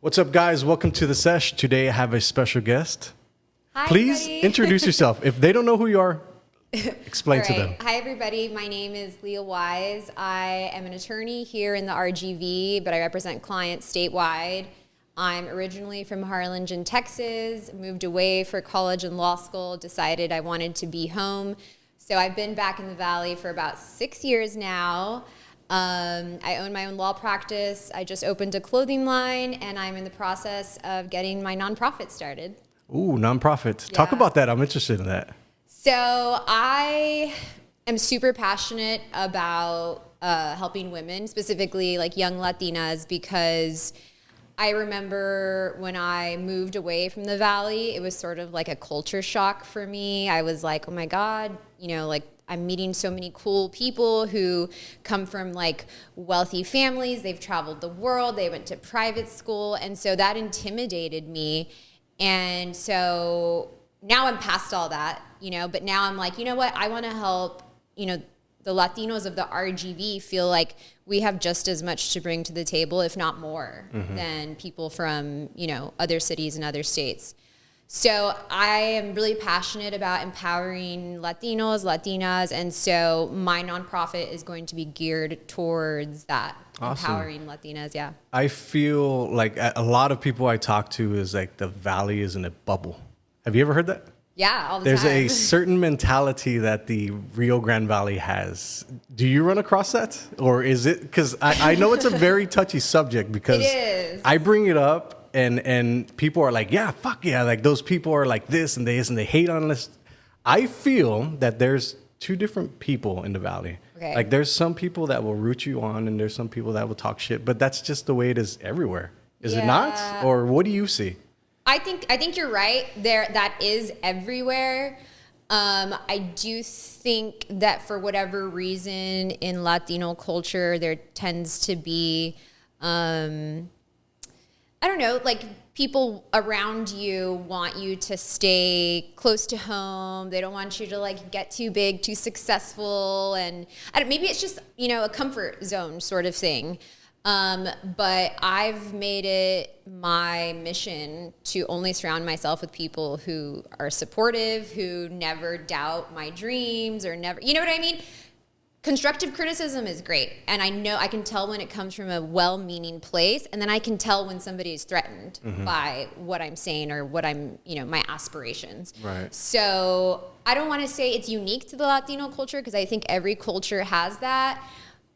What's up, guys? Welcome to the Sesh. Today I have a special guest. Hi, Please everybody. introduce yourself. If they don't know who you are, explain to them. Hi, everybody. My name is Leah Wise. I am an attorney here in the RGV, but I represent clients statewide. I'm originally from Harlingen, Texas, moved away for college and law school, decided I wanted to be home. So I've been back in the Valley for about 6 years now. I own my own law practice. I just opened a clothing line, and I'm in the process of getting my nonprofit started. Ooh, nonprofit. Talk Yeah. about that. I'm interested in that. So I am super passionate about helping women, specifically like young Latinas, because I remember when I moved away from the Valley, it was sort of like a culture shock for me. I was like, oh my God, like I'm meeting so many cool people who come from like wealthy families. They've traveled the world. They went to private school. And so that intimidated me. And so now I'm past all that, but now I'm like, you know what? I want to help, the Latinos of the RGV feel like we have just as much to bring to the table, if not more, than people from, other cities and other states. So I am really passionate about empowering Latinos, Latinas, and so my nonprofit is going to be geared towards that, Awesome. Empowering Latinas, yeah. I feel like a lot of people I talk to is like the Valley is in a bubble. Have you ever heard that? Yeah, all the There's time. a certain mentality that the Rio Grande Valley has. Do you run across that? Or is it, because I know it's a very touchy subject because It is. I bring it up and people are like, yeah, fuck yeah. Like those people are like this and they hate on this. I feel that there's two different people in the Valley. Okay. Like there's some people that will root you on and there's some people that will talk shit, but that's just the way it is everywhere. Is it not? Or what do you see? I think you're right. That is everywhere. I do think that for whatever reason in Latino culture, there tends to be, I don't know, like people around you want you to stay close to home. They don't want you to like get too big, too successful. And maybe it's just, a comfort zone sort of thing. But I've made it my mission to only surround myself with people who are supportive, who never doubt my dreams or never, you know what I mean? Constructive criticism is great. And I can tell when it comes from a well-meaning place. And then I can tell when somebody is threatened by what I'm saying or what I'm, my aspirations. Right. So I don't want to say it's unique to the Latino culture because I think every culture has that.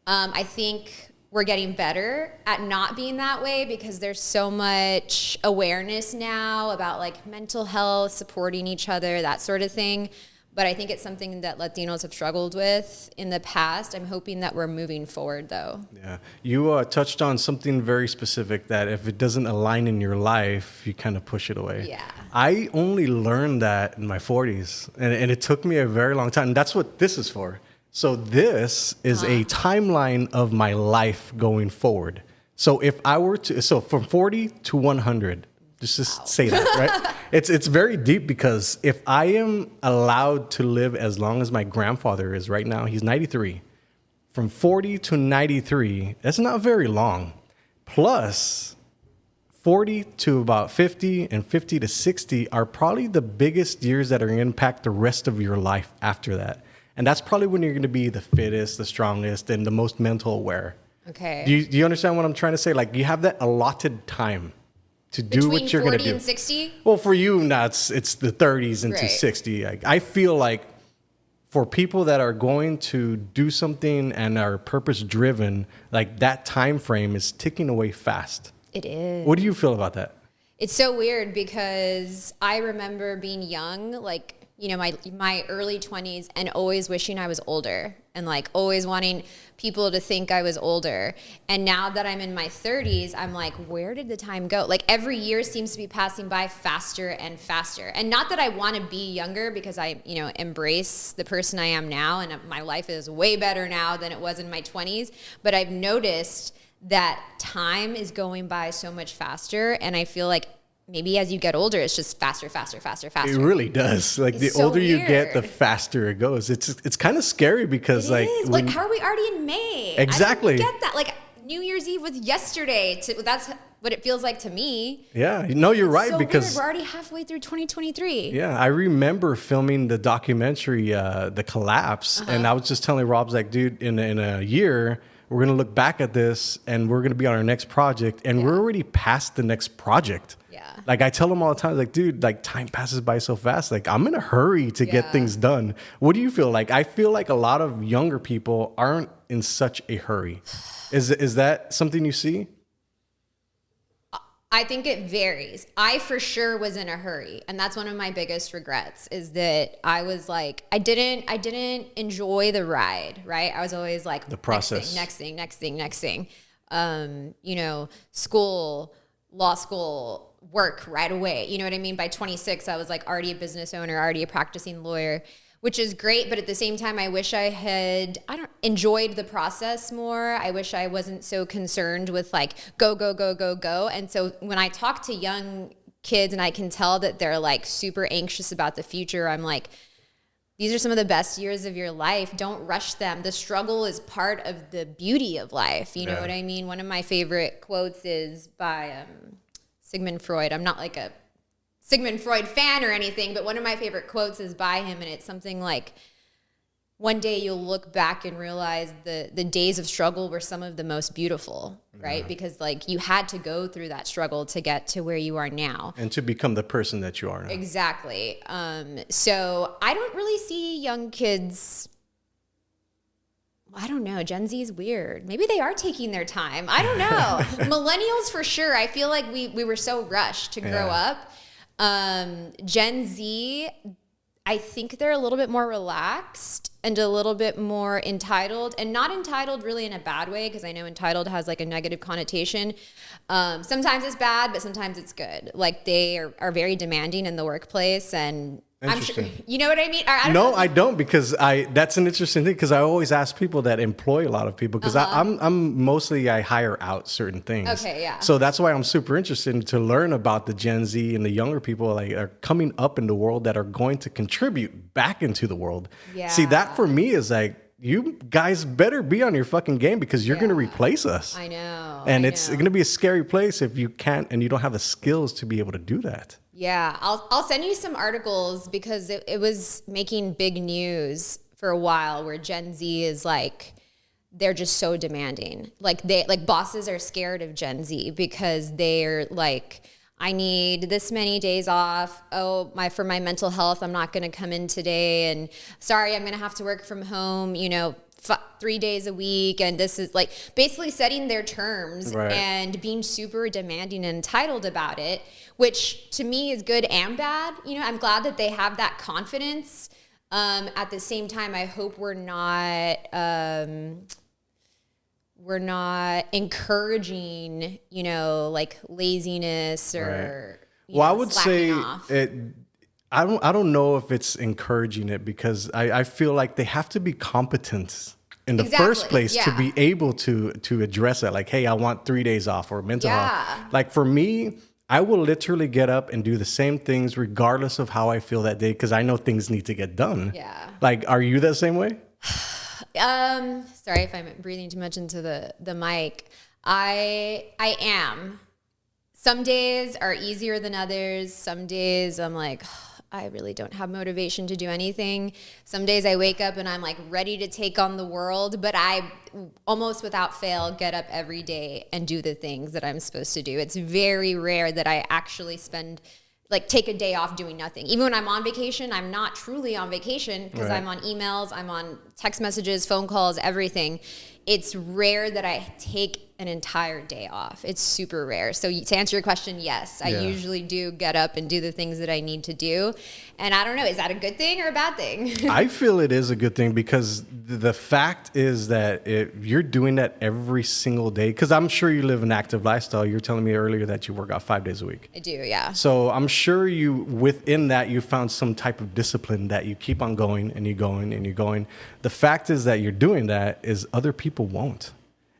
I think we're getting better at not being that way because there's so much awareness now about like mental health, supporting each other, that sort of thing. But I think it's something that Latinos have struggled with in the past. I'm hoping that we're moving forward, though. Yeah. You touched on something very specific that if it doesn't align in your life, you kind of push it away. Yeah. I only learned that in my 40s, and it took me a very long time. And that's what this is for. So this is a timeline of my life going forward. So if I were to, so from 40 to 100, just say that, right? It's very deep because if I am allowed to live as long as my grandfather is right now, he's 93. From 40 to 93, that's not very long. Plus, 40 to about 50 and 50 to 60 are probably the biggest years that are going to impact the rest of your life after that. And that's probably when you're going to be the fittest, the strongest, and the most mental aware. Okay. Do you understand what I'm trying to say? Like, you have that allotted time to do what you're going to do. Between 40 and 60? Well, for you, now it's the 30s into Right. 60. I feel like for people that are going to do something and are purpose-driven, like that time frame is ticking away fast. It is. What do you feel about that? It's so weird because I remember being young, like, my early 20s and always wishing I was older and like always wanting people to think I was older. And now that I'm in my 30s, I'm like, where did the time go? Like every year seems to be passing by faster and faster. And not that I want to be younger because I, embrace the person I am now and my life is way better now than it was in my 20s. But I've noticed that time is going by so much faster. And I feel like maybe as you get older, it's just faster, faster, faster, faster. It really does. Like the older you get, the faster it goes. It's kind of scary because It is. Like, how are we already in May? Exactly. I don't get that. Like, New Year's Eve was yesterday. That's what it feels like to me. Yeah, no, you're right, So because weird. We're already halfway through 2023. yeah, I remember filming the documentary, The Collapse, and I was just telling Rob's like, dude, in a year, we're gonna look back at this, and we're gonna be on our next project, and we're already past the next project. Yeah. Like I tell him all the time, like, dude, like time passes by so fast. Like I'm in a hurry to get things done. What do you feel like? I feel like a lot of younger people aren't in such a hurry. Is that something you see? I think it varies. I for sure was in a hurry, and that's one of my biggest regrets is that I was like I didn't enjoy the ride, right? I was always like the process. Next thing. You know, school, law school, work right away. You know what I mean? By 26, I was like already a business owner, already a practicing lawyer, which is great. But at the same time, I wish I had, enjoyed the process more. I wish I wasn't so concerned with like, go. And so when I talk to young kids and I can tell that they're like super anxious about the future, I'm like, these are some of the best years of your life. Don't rush them. The struggle is part of the beauty of life. You know what I mean? One of my favorite quotes is by Sigmund Freud. I'm not like a Sigmund Freud fan or anything, but one of my favorite quotes is by him, and it's something like, one day you'll look back and realize the days of struggle were some of the most beautiful, right? Because like you had to go through that struggle to get to where you are now. And to become the person that you are now. Exactly. So I don't really see young kids, I don't know, Gen Z is weird. Maybe they are taking their time. I don't know. Millennials for sure. I feel like we were so rushed to grow up. Gen Z, I think they're a little bit more relaxed and a little bit more entitled, and not entitled really in a bad way, because I know entitled has like a negative connotation. Sometimes it's bad, but sometimes it's good. Like they are very demanding in the workplace, and I'm sure, you know what I mean? I don't, because that's an interesting thing, because I always ask people that employ a lot of people, because I'm mostly, I hire out certain things. Okay, yeah. So that's why I'm super interested to learn about the Gen Z and the younger people like are coming up in the world that are going to contribute back into the world. Yeah. See, that for me is like, you guys better be on your fucking game, because you're going to replace us. I know. And it's going to be a scary place if you can't, and you don't have the skills to be able to do that. Yeah, I'll send you some articles, because it was making big news for a while, where Gen Z is like, they're just so demanding. Like bosses are scared of Gen Z, because they're like, I need this many days off. Oh, for my mental health, I'm not going to come in today. And sorry, I'm going to have to work from home, 3 days a week. And this is like basically setting their terms and being super demanding and entitled about it, which to me is good and bad. I'm glad that they have that confidence. At the same time, I hope we're not encouraging, like laziness or. I would say I don't know if it's encouraging it, because I feel like they have to be competent in the first place to be able to address it. Like, hey, I want 3 days off, or mental health. Like for me, I will literally get up and do the same things regardless of how I feel that day, because I know things need to get done. Yeah. Like, are you that same way? Sorry if I'm breathing too much into the mic. I am. Some days are easier than others. Some days I'm like, I really don't have motivation to do anything. Some days I wake up and I'm like ready to take on the world, but I almost without fail get up every day and do the things that I'm supposed to do. It's very rare that I actually take a day off doing nothing. Even when I'm on vacation, I'm not truly on vacation, because I'm on emails, I'm on text messages, phone calls, everything. It's rare that I take an entire day off. It's super rare. So to answer your question, yes, I usually do get up and do the things that I need to do. And I don't know, is that a good thing or a bad thing? I feel it is a good thing, because the fact is that you're doing that every single day, because I'm sure you live an active lifestyle. You were telling me earlier that you work out 5 days a week. I do, yeah. So I'm sure within that, you found some type of discipline that you keep on going and you're going and you're going. The fact is that you're doing that is other people won't.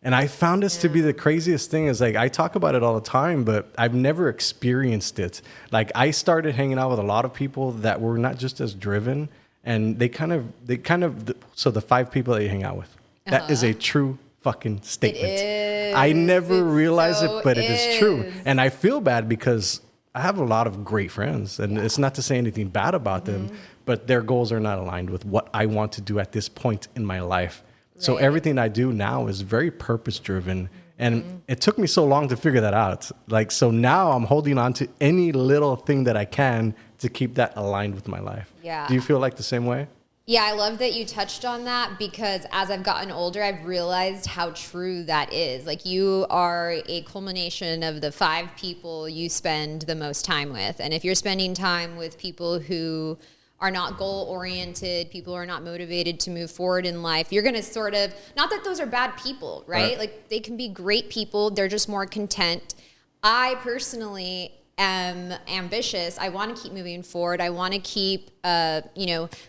And I found this to be the craziest thing, is like, I talk about it all the time, but I've never experienced it. Like, I started hanging out with a lot of people that were not just as driven, and they kind of, so the 5 people that you hang out with, that is a true fucking statement. It is. I never realized so it, but it is true. is. And I feel bad because I have a lot of great friends, and it's not to say anything bad about them, but their goals are not aligned with what I want to do at this point in my life. So Right. everything I do now is very purpose driven. And it took me so long to figure that out. Like, so now I'm holding on to any little thing that I can to keep that aligned with my life. Yeah. Do you feel like the same way? Yeah, I love that you touched on that because as I've gotten older, I've realized how true that is. Like, you are a culmination of the 5 people you spend the most time with. And if you're spending time with people who are not goal-oriented, people who are not motivated to move forward in life, you're going to sort of, not that those are bad people, right? Like, they can be great people. They're just more content. I personally am ambitious. I want to keep moving forward. I want to keep,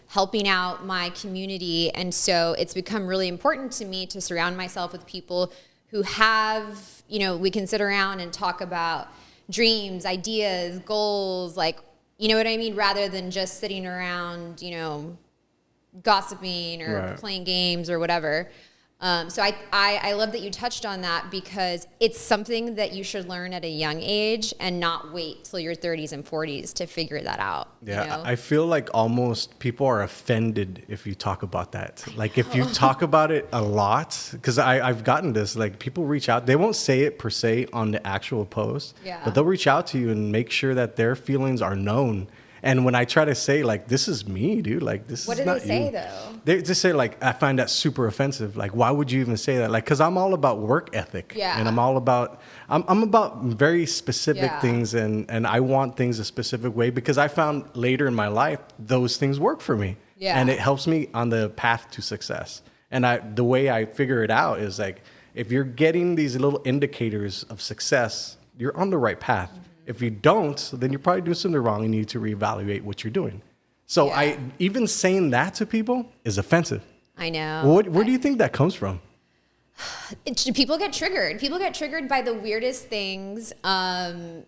helping out my community. And so it's become really important to me to surround myself with people who have, we can sit around and talk about dreams, ideas, goals, like, you know what I mean? Rather than just sitting around, gossiping or playing games or whatever. So I love that you touched on that because it's something that you should learn at a young age and not wait till your 30s and 40s to figure that out. Yeah, I feel like almost people are offended if you talk about that. Like if you talk about it a lot, because I've gotten this, like people reach out, they won't say it per se on the actual post, but they'll reach out to you and make sure that their feelings are known. And when I try to say, like, this is me, dude, like, this what is not you. What do they say, though? They just say, like, I find that super offensive. Like, why would you even say that? Like, because I'm all about work ethic. Yeah. And I'm all about, I'm about very specific things. And I want things a specific way because I found later in my life, those things work for me. Yeah. And it helps me on the path to success. And the way I figure it out is, like, if you're getting these little indicators of success, you're on the right path. If you don't, then you're probably doing something wrong and you need to reevaluate what you're doing. So even saying that to people is offensive. I know. Where do you think that comes from? People get triggered. People get triggered by the weirdest things. And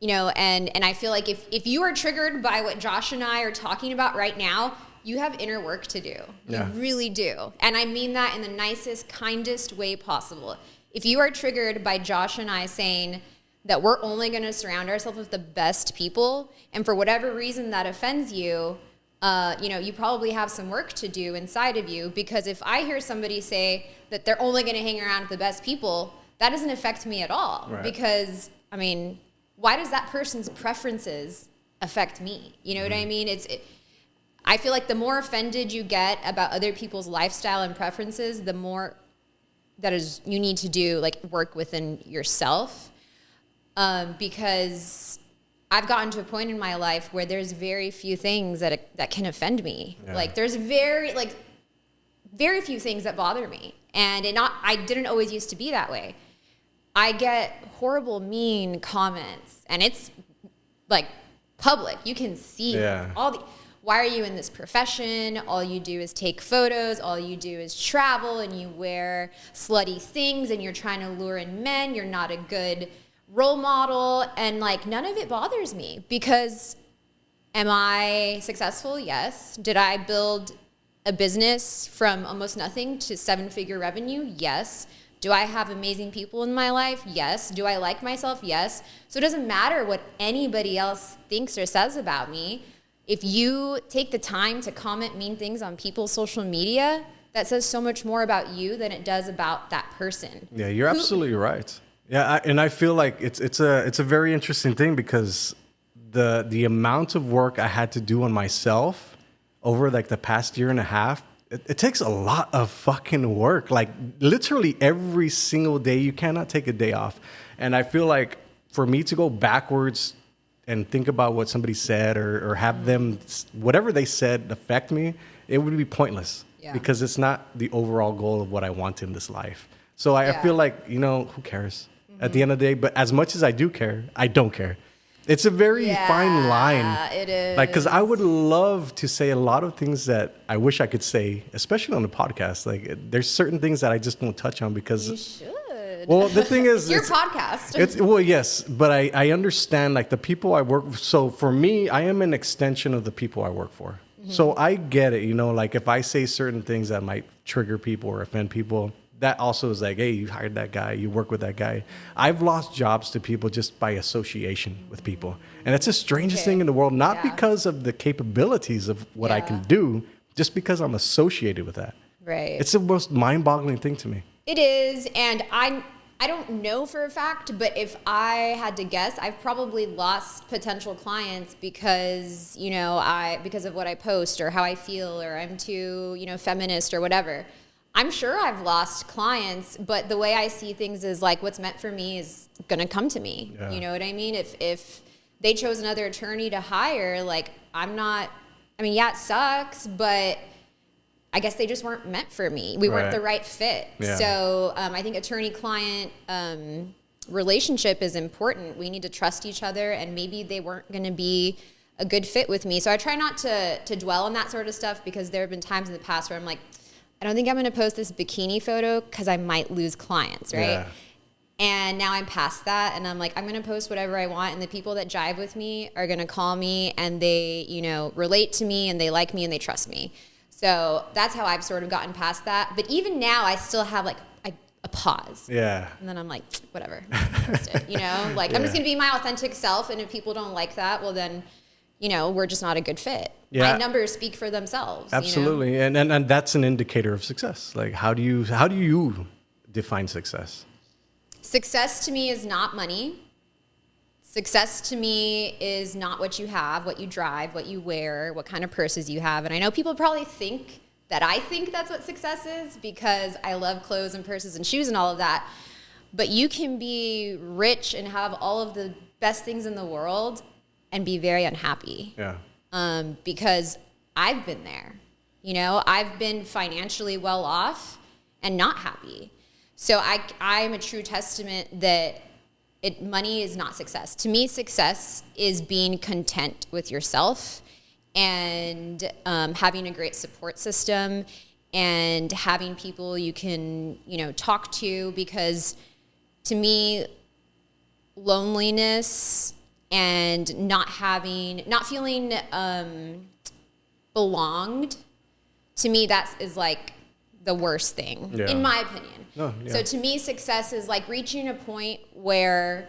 I feel like if you are triggered by what Josh and I are talking about right now, you have inner work to do. You really do. And I mean that in the nicest, kindest way possible. If you are triggered by Josh and I saying that we're only going to surround ourselves with the best people, and for whatever reason that offends you, you probably have some work to do inside of you, because if I hear somebody say that they're only going to hang around with the best people, that doesn't affect me at all. Right. Because, I mean, why does that person's preferences affect me? You know what I mean? I feel like the more offended you get about other people's lifestyle and preferences, the more that is you need to do, like, work within yourself. Because I've gotten to a point in my life where there's very few things that can offend me. Yeah. Like there's very few things that bother me. And I didn't always used to be that way. I get horrible, mean comments, and it's like public. You can see why are you in this profession? All you do is take photos. All you do is travel, and you wear slutty things, and you're trying to lure in men. You're not a good role model, and like none of it bothers me because am I successful? Yes. Did I build a business from almost nothing to 7-figure revenue? Yes. Do I have amazing people in my life? Yes. Do I like myself? Yes. So it doesn't matter what anybody else thinks or says about me. If you take the time to comment mean things on people's social media, that says so much more about you than it does about that person. Yeah, you're absolutely right. Yeah, and I feel like it's a very interesting thing because the amount of work I had to do on myself over like the past year and a half, it takes a lot of fucking work. Like literally every single day, you cannot take a day off. And I feel like for me to go backwards and think about what somebody said or have them, whatever they said affect me, it would be pointless because it's not the overall goal of what I want in this life. So I feel like, who cares? At the end of the day, but as much as I do care, I don't care. It's a very fine line. Yeah, it is. Like, because I would love to say a lot of things that I wish I could say, especially on the podcast. Like, there's certain things that I just don't touch on because... You should. Well, the thing is... It's your podcast. Well, yes, but I understand, like, the people I work with. So, for me, I am an extension of the people I work for. Mm-hmm. So, I get it, like, if I say certain things that might trigger people or offend people... that also is like, hey, you hired that guy, you work with that guy. I've lost jobs to people just by association with people. And it's the strangest thing in the world, not because of the capabilities of what I can do, just because I'm associated with that. Right. It's the most mind-boggling thing to me. It is, and I don't know for a fact, but if I had to guess, I've probably lost potential clients because, because of what I post or how I feel, or I'm too, feminist or whatever. I'm sure I've lost clients, but the way I see things is like what's meant for me is going to come to me. Yeah. You know what I mean? If they chose another attorney to hire, like it sucks, but I guess they just weren't meant for me. We weren't the right fit. Yeah. So I think attorney-client relationship is important. We need to trust each other, and maybe they weren't going to be a good fit with me. So I try not to dwell on that sort of stuff, because there have been times in the past where I'm like, I don't think I'm going to post this bikini photo because I might lose clients, right? Yeah. And now I'm past that, and I'm like, I'm going to post whatever I want, and the people that jive with me are going to call me, and they, relate to me, and they like me, and they trust me. So that's how I've sort of gotten past that. But even now, I still have like a pause. Yeah. And then I'm like, whatever, post it, I'm just going to be my authentic self. And if people don't like that, well then, we're just not a good fit. Yeah. My numbers speak for themselves. Absolutely. And that's an indicator of success. Like, how do you define success? Success to me is not money. Success to me is not what you have, what you drive, what you wear, what kind of purses you have. And I know people probably think that I think that's what success is, because I love clothes and purses and shoes and all of that. But you can be rich and have all of the best things in the world and be very unhappy. Yeah. Because I've been there. I've been financially well off and not happy. So I'm a true testament that money is not success. To me, success is being content with yourself, and having a great support system, and having people you can, talk to, because to me, loneliness and not feeling belonged, to me, that is like the worst thing, in my opinion. So to me, success is like reaching a point where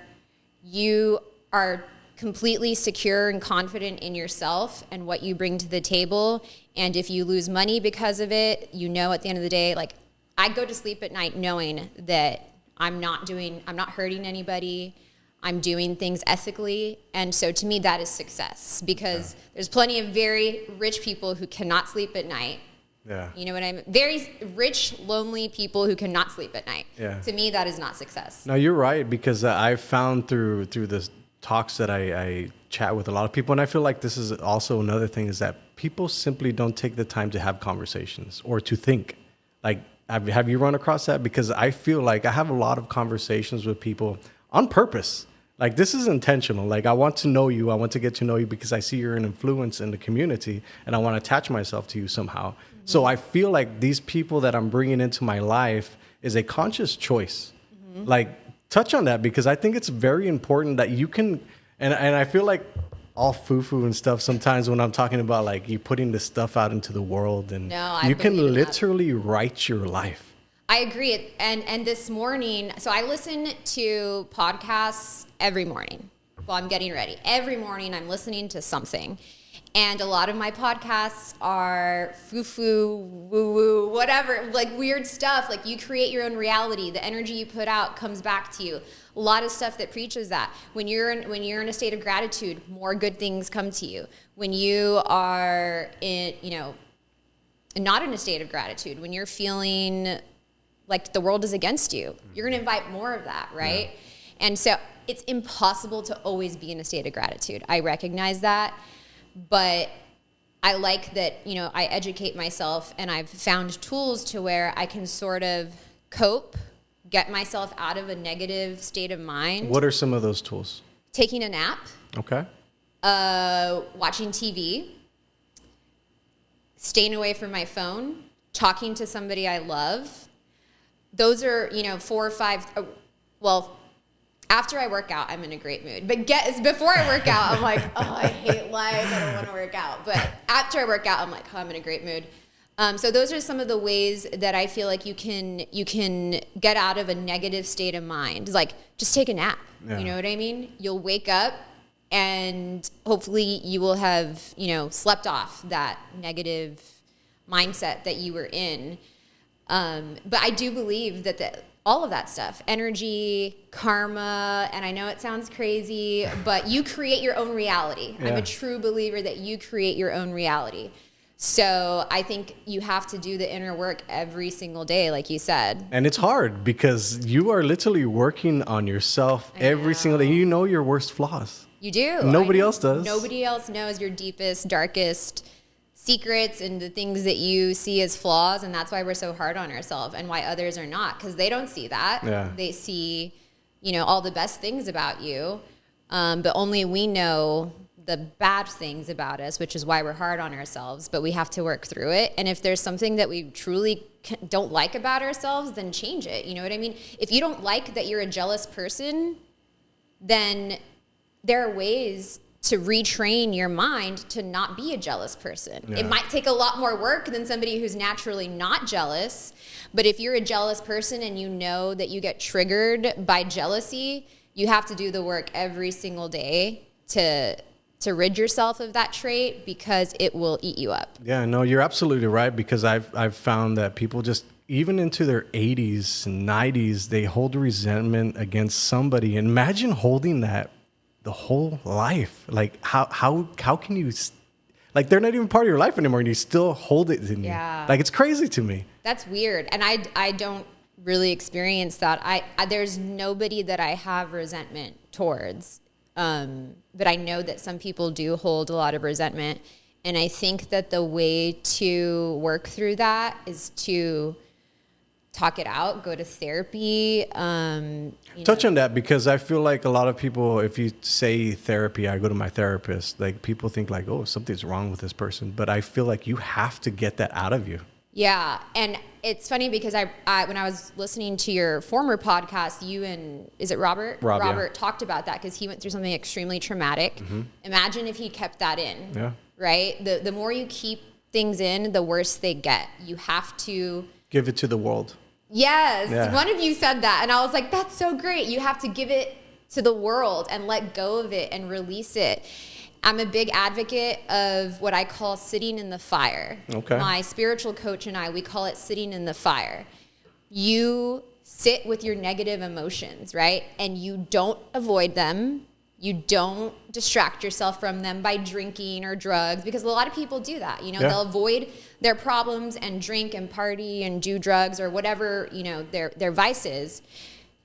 you are completely secure and confident in yourself and what you bring to the table. And if you lose money because of it, at the end of the day, like, I go to sleep at night knowing that I'm not hurting anybody. I'm doing things ethically. And so to me, that is success, because there's plenty of very rich people who cannot sleep at night. Yeah. You know what I mean? Very rich, lonely people who cannot sleep at night. Yeah. To me, that is not success. No, you're right, because I've found through the talks that I chat with a lot of people, and I feel like this is also another thing, is that people simply don't take the time to have conversations or to think. Like, have you run across that? Because I feel like I have a lot of conversations with people on purpose. Like, this is intentional. Like, I want to know you. I want to get to know you because I see you're an influence in the community, and I want to attach myself to you somehow. Mm-hmm. So I feel like these people that I'm bringing into my life is a conscious choice. Mm-hmm. Like, touch on that, because I think it's very important that you can, and I feel like all foo-foo and stuff sometimes when I'm talking about, like, you putting this stuff out into the world, and you can literally write your life. I agree. And this morning, so I listen to podcasts every morning while I'm getting ready. Every morning I'm listening to something. And a lot of my podcasts are foo-foo, woo-woo, whatever, like weird stuff. Like, you create your own reality. The energy you put out comes back to you. A lot of stuff that preaches that. When you're in a state of gratitude, more good things come to you. When you are not in a state of gratitude, when you're feeling like the world is against you, you're going to invite more of that, right? Yeah. And so it's impossible to always be in a state of gratitude. I recognize that, but I like that, I educate myself, and I've found tools to where I can sort of cope, get myself out of a negative state of mind. What are some of those tools? Taking a nap. Okay. Watching TV, staying away from my phone, talking to somebody I love. Those are, 4 or 5, after I work out, I'm in a great mood. But before I work out, I'm like, oh, I hate life. I don't want to work out. But after I work out, I'm like, oh, I'm in a great mood. So those are some of the ways that I feel like you can get out of a negative state of mind. Like, just take a nap. Yeah. You know what I mean? You'll wake up and hopefully you will have, slept off that negative mindset that you were in. But I do believe that all of that stuff, energy, karma, and I know it sounds crazy, but you create your own reality. Yeah. I'm a true believer that you create your own reality. So I think you have to do the inner work every single day, like you said. And it's hard because you are literally working on yourself every single day. You know your worst flaws. You do. Nobody else does. Nobody else knows your deepest, darkest secrets and the things that you see as flaws. And that's why we're so hard on ourselves and why others are not, because they don't see that. Yeah. They see, all the best things about you. But only we know the bad things about us, which is why we're hard on ourselves, but we have to work through it. And if there's something that we truly don't like about ourselves, then change it. You know what I mean? If you don't like that you're a jealous person, then there are ways to retrain your mind to not be a jealous person. Yeah. It might take a lot more work than somebody who's naturally not jealous, but if you're a jealous person and you know that you get triggered by jealousy, you have to do the work every single day to rid yourself of that trait, because it will eat you up. Yeah, no, you're absolutely right, because I've found that people just, even into their 80s and 90s, they hold resentment against somebody. And imagine holding that the whole life. Like, how can you, like, they're not even part of your life anymore and you still hold it in you. Like, it's crazy to me. That's weird. And I don't really experience that. I there's nobody that I have resentment towards. But I know that some people do hold a lot of resentment. And I think that the way to work through that is to talk it out, go to therapy. Touch on that, because I feel like a lot of people, if you say therapy, I go to my therapist, like, people think like, oh, something's wrong with this person. But I feel like you have to get that out of you. Yeah. And it's funny because I when I was listening to your former podcast, you and, is it Robert? Robert talked about that because he went through something extremely traumatic. Mm-hmm. Imagine if he kept that in. Yeah. Right? The more you keep things in, the worse they get. You have to give it to the world. Yes. Yeah. One of you said that and I was like, that's so great. You have to give it to the world and let go of it and release it. I'm a big advocate of what I call sitting in the fire. Okay. My spiritual coach and I, we call it sitting in the fire. You sit with your negative emotions, right? And you don't avoid them. You don't distract yourself from them by drinking or drugs, because a lot of people do that. They'll avoid their problems and drink and party and do drugs or whatever, their vices.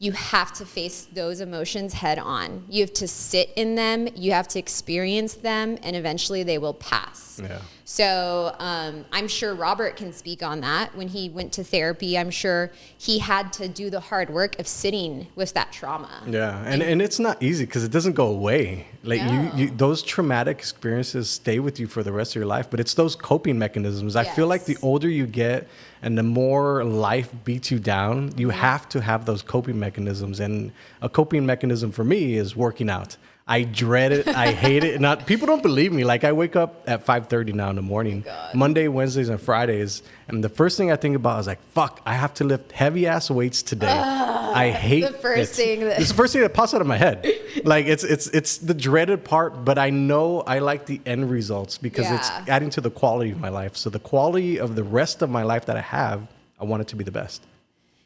You have to face those emotions head on. You have to sit in them. You have to experience them, and eventually they will pass. Yeah. So I'm sure Robert can speak on that. When he went to therapy, I'm sure he had to do the hard work of sitting with that trauma. Yeah, and it's not easy because it doesn't go away. Like, No. you those traumatic experiences stay with you for the rest of your life. But it's those coping mechanisms. I feel like the older you get and the more life beats you down, you have to have those coping mechanisms. And a coping mechanism for me is working out. I dread it. I hate it. Not people don't believe me. Like, I wake up at 5:30 now in the morning, Monday, Wednesdays, and Fridays, and the first thing I think about is like, fuck, I have to lift heavy ass weights today. I hate the first thing that it's the first thing that pops out of my head. Like, it's the dreaded part, but I know I like the end results because it's adding to the quality of my life. So the quality of the rest of my life that I have, I want it to be the best.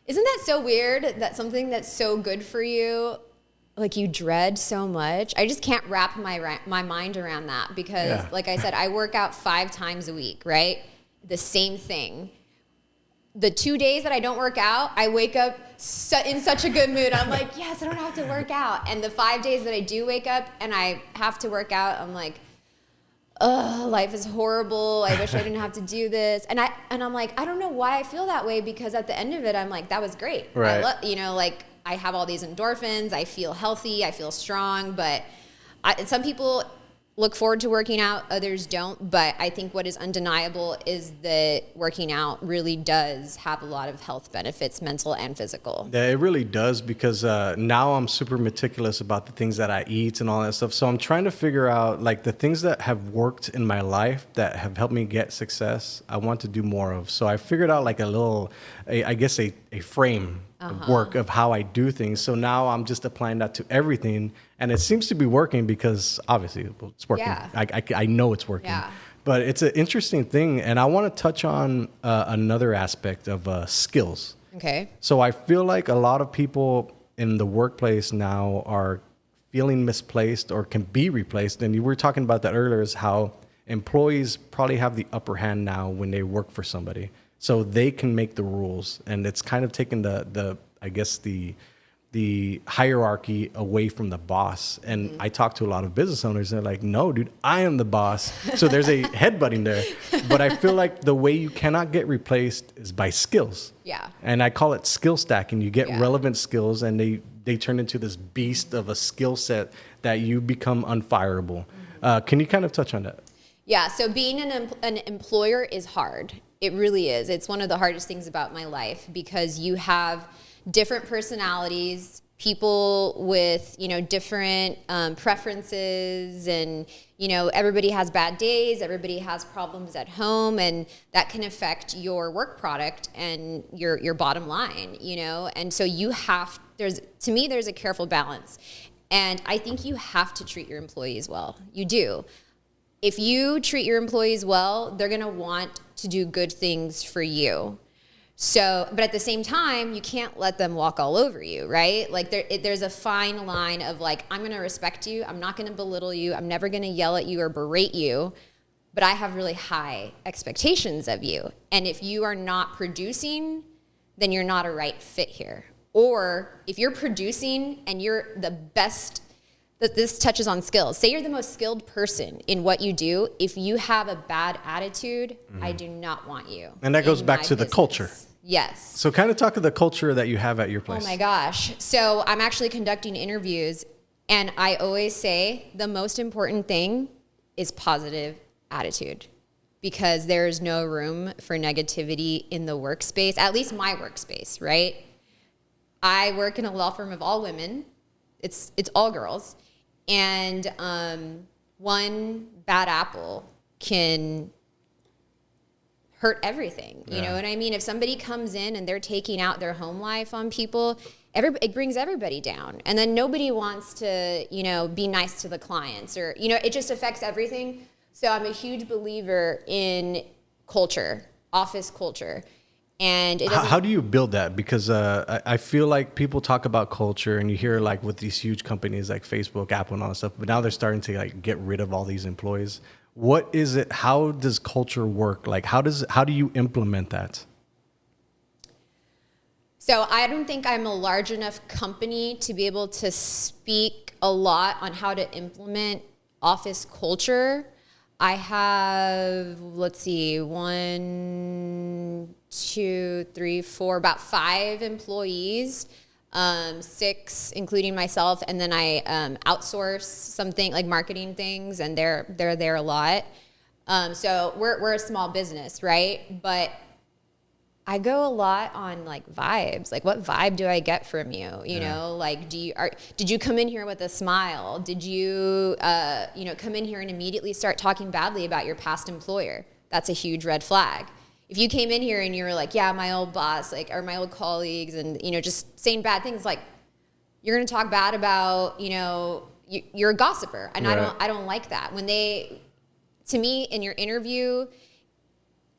Isn't that so weird that something that's so good for you, like, you dread so much? I just can't wrap my mind around that because, like I said, I work out 5 times a week, right? The same thing. The 2 days that I don't work out, I wake up in such a good mood. I'm like, yes, I don't have to work out. And the 5 days that I do wake up and I have to work out, I'm like, oh, life is horrible. I wish I didn't have to do this. And I'm like, I don't know why I feel that way, because at the end of it, I'm like, that was great. Right. I have all these endorphins. I feel healthy. I feel strong. But some people, look forward to working out, others don't. But I think what is undeniable is that working out really does have a lot of health benefits, mental and physical. Yeah, it really does, because now I'm super meticulous about the things that I eat and all that stuff. So I'm trying to figure out like the things that have worked in my life that have helped me get success, I want to do more of. So I figured out like a frame of work of how I do things. So now I'm just applying that to everything. And it seems to be working because obviously it's working. Yeah. I know it's working. Yeah. But it's an interesting thing. And I want to touch on another aspect of skills. Okay. So I feel like a lot of people in the workplace now are feeling misplaced or can be replaced. And you were talking about that earlier, is how employees probably have the upper hand now when they work for somebody. So they can make the rules, and it's kind of taken the hierarchy away from the boss. And I talk to a lot of business owners, and they're like, no, dude, I am the boss. So there's a headbutting there. But I feel like the way you cannot get replaced is by skills. Yeah. And I call it skill stacking. You get relevant skills, and they turn into this beast of a skill set that you become unfireable. Can you kind of touch on that? Yeah, so being an employer is hard. It really is. It's one of the hardest things about my life, because you have different personalities, people with, different preferences, and, everybody has bad days, everybody has problems at home, and that can affect your work product and your bottom line, And so there's a careful balance. And I think you have to treat your employees well. You do. If you treat your employees well, they're going to want to do good things for you. So, but at the same time, you can't let them walk all over you, right? Like there's a fine line of like, I'm going to respect you. I'm not going to belittle you. I'm never going to yell at you or berate you, but I have really high expectations of you. And if you are not producing, then you're not a right fit here. Or if you're producing and you're the best, that this touches on skills. Say you're the most skilled person in what you do. If you have a bad attitude, I do not want you. And that goes back to the culture. Yes. So kind of talk of the culture that you have at your place. Oh my gosh. So I'm actually conducting interviews, and I always say the most important thing is positive attitude, because there's no room for negativity in the workspace, at least my workspace, right? I work in a law firm of all women. It's all girls. And one bad apple can hurt everything. You know what I mean? If somebody comes in and they're taking out their home life on people, it brings everybody down. And then nobody wants to, be nice to the clients, or, it just affects everything. So I'm a huge believer in culture, office culture. And how do you build that? Because I feel like people talk about culture, and you hear like with these huge companies like Facebook, Apple, and all that stuff, but now they're starting to like get rid of all these employees. What is it? How does culture work? Like how do you implement that? So I don't think I'm a large enough company to be able to speak a lot on how to implement office culture. I have, let's see, 1, 2, 3, 4, about 5 employees, 6, including myself. And then I outsource something like marketing things, and they're there a lot. So we're a small business, right? But I go a lot on like vibes. Like, what vibe do I get from you? You know, like, did you come in here with a smile? Did you, come in here and immediately start talking badly about your past employer? That's a huge red flag. If you came in here and you were like, yeah, my old boss, like, or my old colleagues, and, just saying bad things, like, you're going to talk bad about, you're a gossiper. And right. I don't like that. To me, in your interview,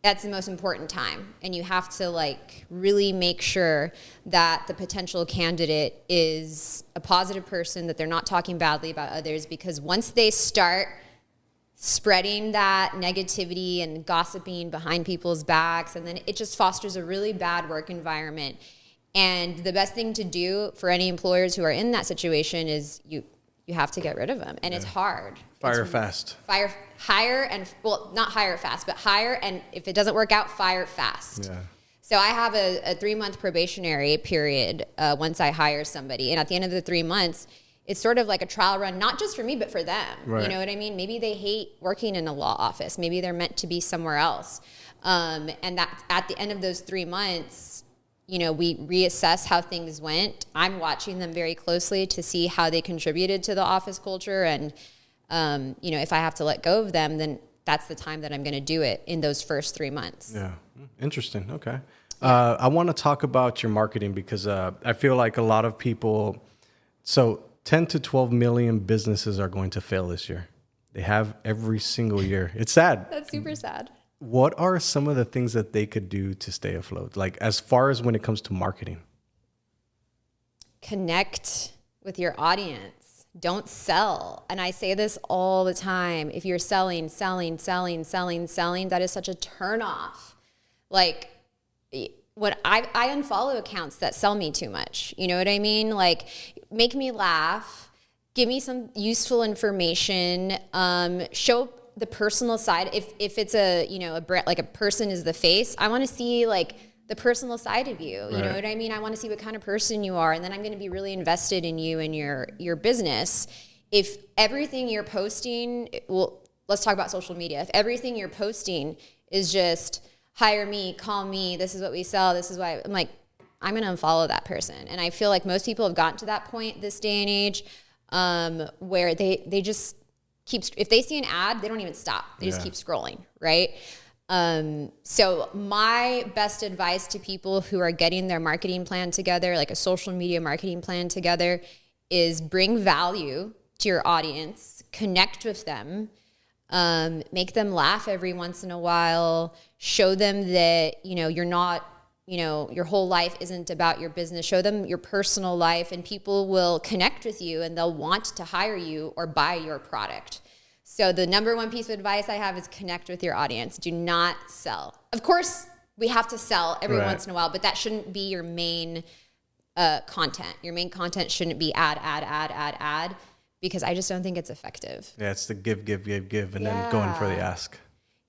that's the most important time. And you have to like really make sure that the potential candidate is a positive person, that they're not talking badly about others, because once they start spreading that negativity and gossiping behind people's backs, and then it just fosters a really bad work environment. And the best thing to do for any employers who are in that situation is you have to get rid of them. And it's hard. Fast. Hire, not hire fast, but hire, and if it doesn't work out, fire fast. Yeah. So I have a 3-month probationary period once I hire somebody. And at the end of the 3 months, it's sort of like a trial run, not just for me, but for them. Right. You know what I mean? Maybe they hate working in a law office. Maybe they're meant to be somewhere else. And that at the end of those 3 months, you know, we reassess how things went. I'm watching them very closely to see how they contributed to the office culture. And, you know, if I have to let go of them, then that's the time that I'm going to do it in those first 3 months. Yeah. Interesting. Okay. I want to talk about your marketing because I feel like a lot of people, so 10 to 12 million businesses are going to fail this year. They have every single year. It's sad. That's super sad. What are some of the things that they could do to stay afloat? Like as far as when it comes to marketing? Connect with your audience. Don't sell. And I say this all the time. If you're selling, that is such a turnoff. Like, what I unfollow accounts that sell me too much. You know what I mean? Like, make me laugh, give me some useful information, show the personal side. If it's a, you know, a brand, like a person is the face, I want to see like the personal side of you. You know what I mean? I want to see what kind of person you are, and then I'm going to be really invested in you and your business. If everything you're posting, well, let's talk about social media. If everything you're posting is just hire me, call me, this is what we sell, this is why, I'm like, I'm going to unfollow that person. And I feel like most people have gotten to that point this day and age, where they just keep, if they see an ad, they don't even stop. They just keep scrolling, right? So my best advice to people who are getting their marketing plan together, like a social media marketing plan together, is bring value to your audience, connect with them, make them laugh every once in a while, show them that, you know, you're not, you know, your whole life isn't about your business. Show them your personal life, and people will connect with you and they'll want to hire you or buy your product. So the number one piece of advice I have is connect with your audience. Do not sell. Of course, we have to sell every once in a while, but that shouldn't be your main content. Your main content shouldn't be ad, because I just don't think it's effective. Yeah, it's the give, and then going for the ask.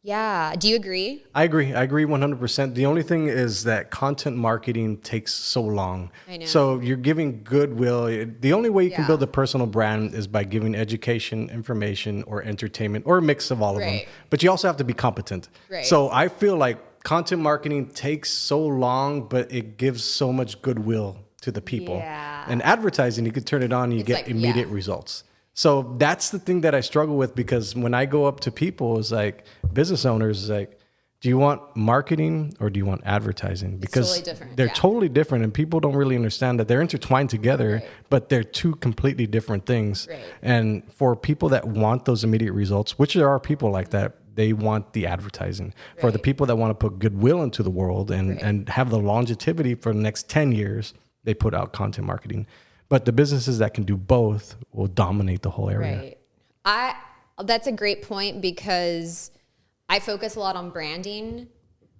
Yeah. Do you agree? I agree 100%. The only thing is that content marketing takes so long. I know. So you're giving goodwill. The only way you can build a personal brand is by giving education, information, or entertainment, or a mix of all of them. But you also have to be competent. So I feel like content marketing takes so long, but it gives so much goodwill to the people. And advertising, you could turn it on and you get like, immediate results. So that's the thing that I struggle with, because when I go up to people, it's like business owners, it's like, do you want marketing or do you want advertising? Because it's totally different. They're totally different, and people don't really understand that they're intertwined together, but they're two completely different things. And for people that want those immediate results, which there are people like that, they want the advertising. For the people that want to put goodwill into the world and have the longevity for the next 10 years, they put out content marketing. But the businesses that can do both will dominate the whole area. That's a great point, because I focus a lot on branding,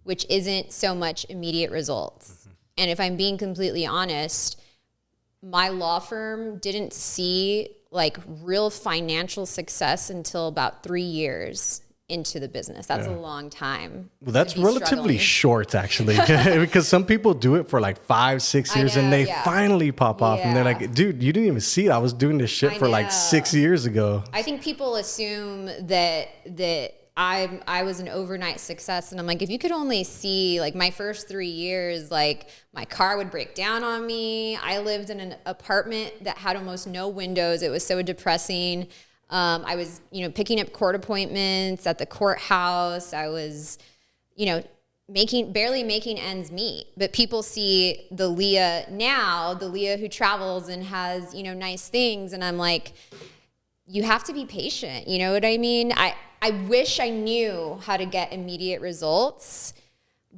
which isn't so much immediate results. And if I'm being completely honest, my law firm didn't see like real financial success until about 3 years into the business. That's a long time. Well, that's relatively short, actually, because some people do it for like 5-6 years and they finally pop off and they're like, dude, you didn't even see it. I was doing this shit for like 6 years ago. I think people assume that I was an overnight success. And I'm like, if you could only see like my first 3 years, like my car would break down on me. I lived in an apartment that had almost no windows. It was so depressing. I was, picking up court appointments at the courthouse. I was, barely making ends meet. But people see the Leah now, the Leah who travels and has, nice things. And I'm like, you have to be patient. You know what I mean? I wish I knew how to get immediate results.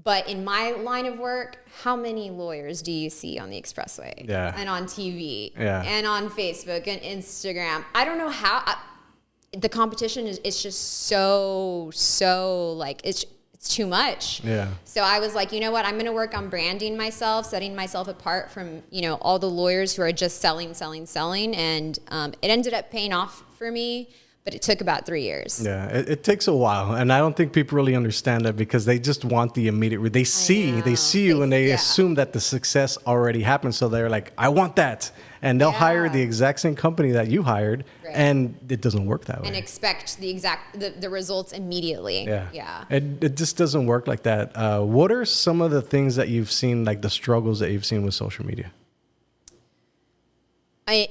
But in my line of work, how many lawyers do you see on the expressway? And on TV? And on Facebook and Instagram? I don't know how. The competition is just so like, it's too much. So I was like, you know what? I'm going to work on branding myself, setting myself apart from, all the lawyers who are just selling. And it ended up paying off for me. but it took about 3 years. Yeah, it takes a while, and I don't think people really understand that because they just want the immediate. They see you, and they assume that the success already happened. So they're like, "I want that," and they'll hire the exact same company that you hired, and it doesn't work that way. And expect the results immediately. Yeah. It just doesn't work like that. What are some of the things that you've seen, like the struggles that you've seen with social media?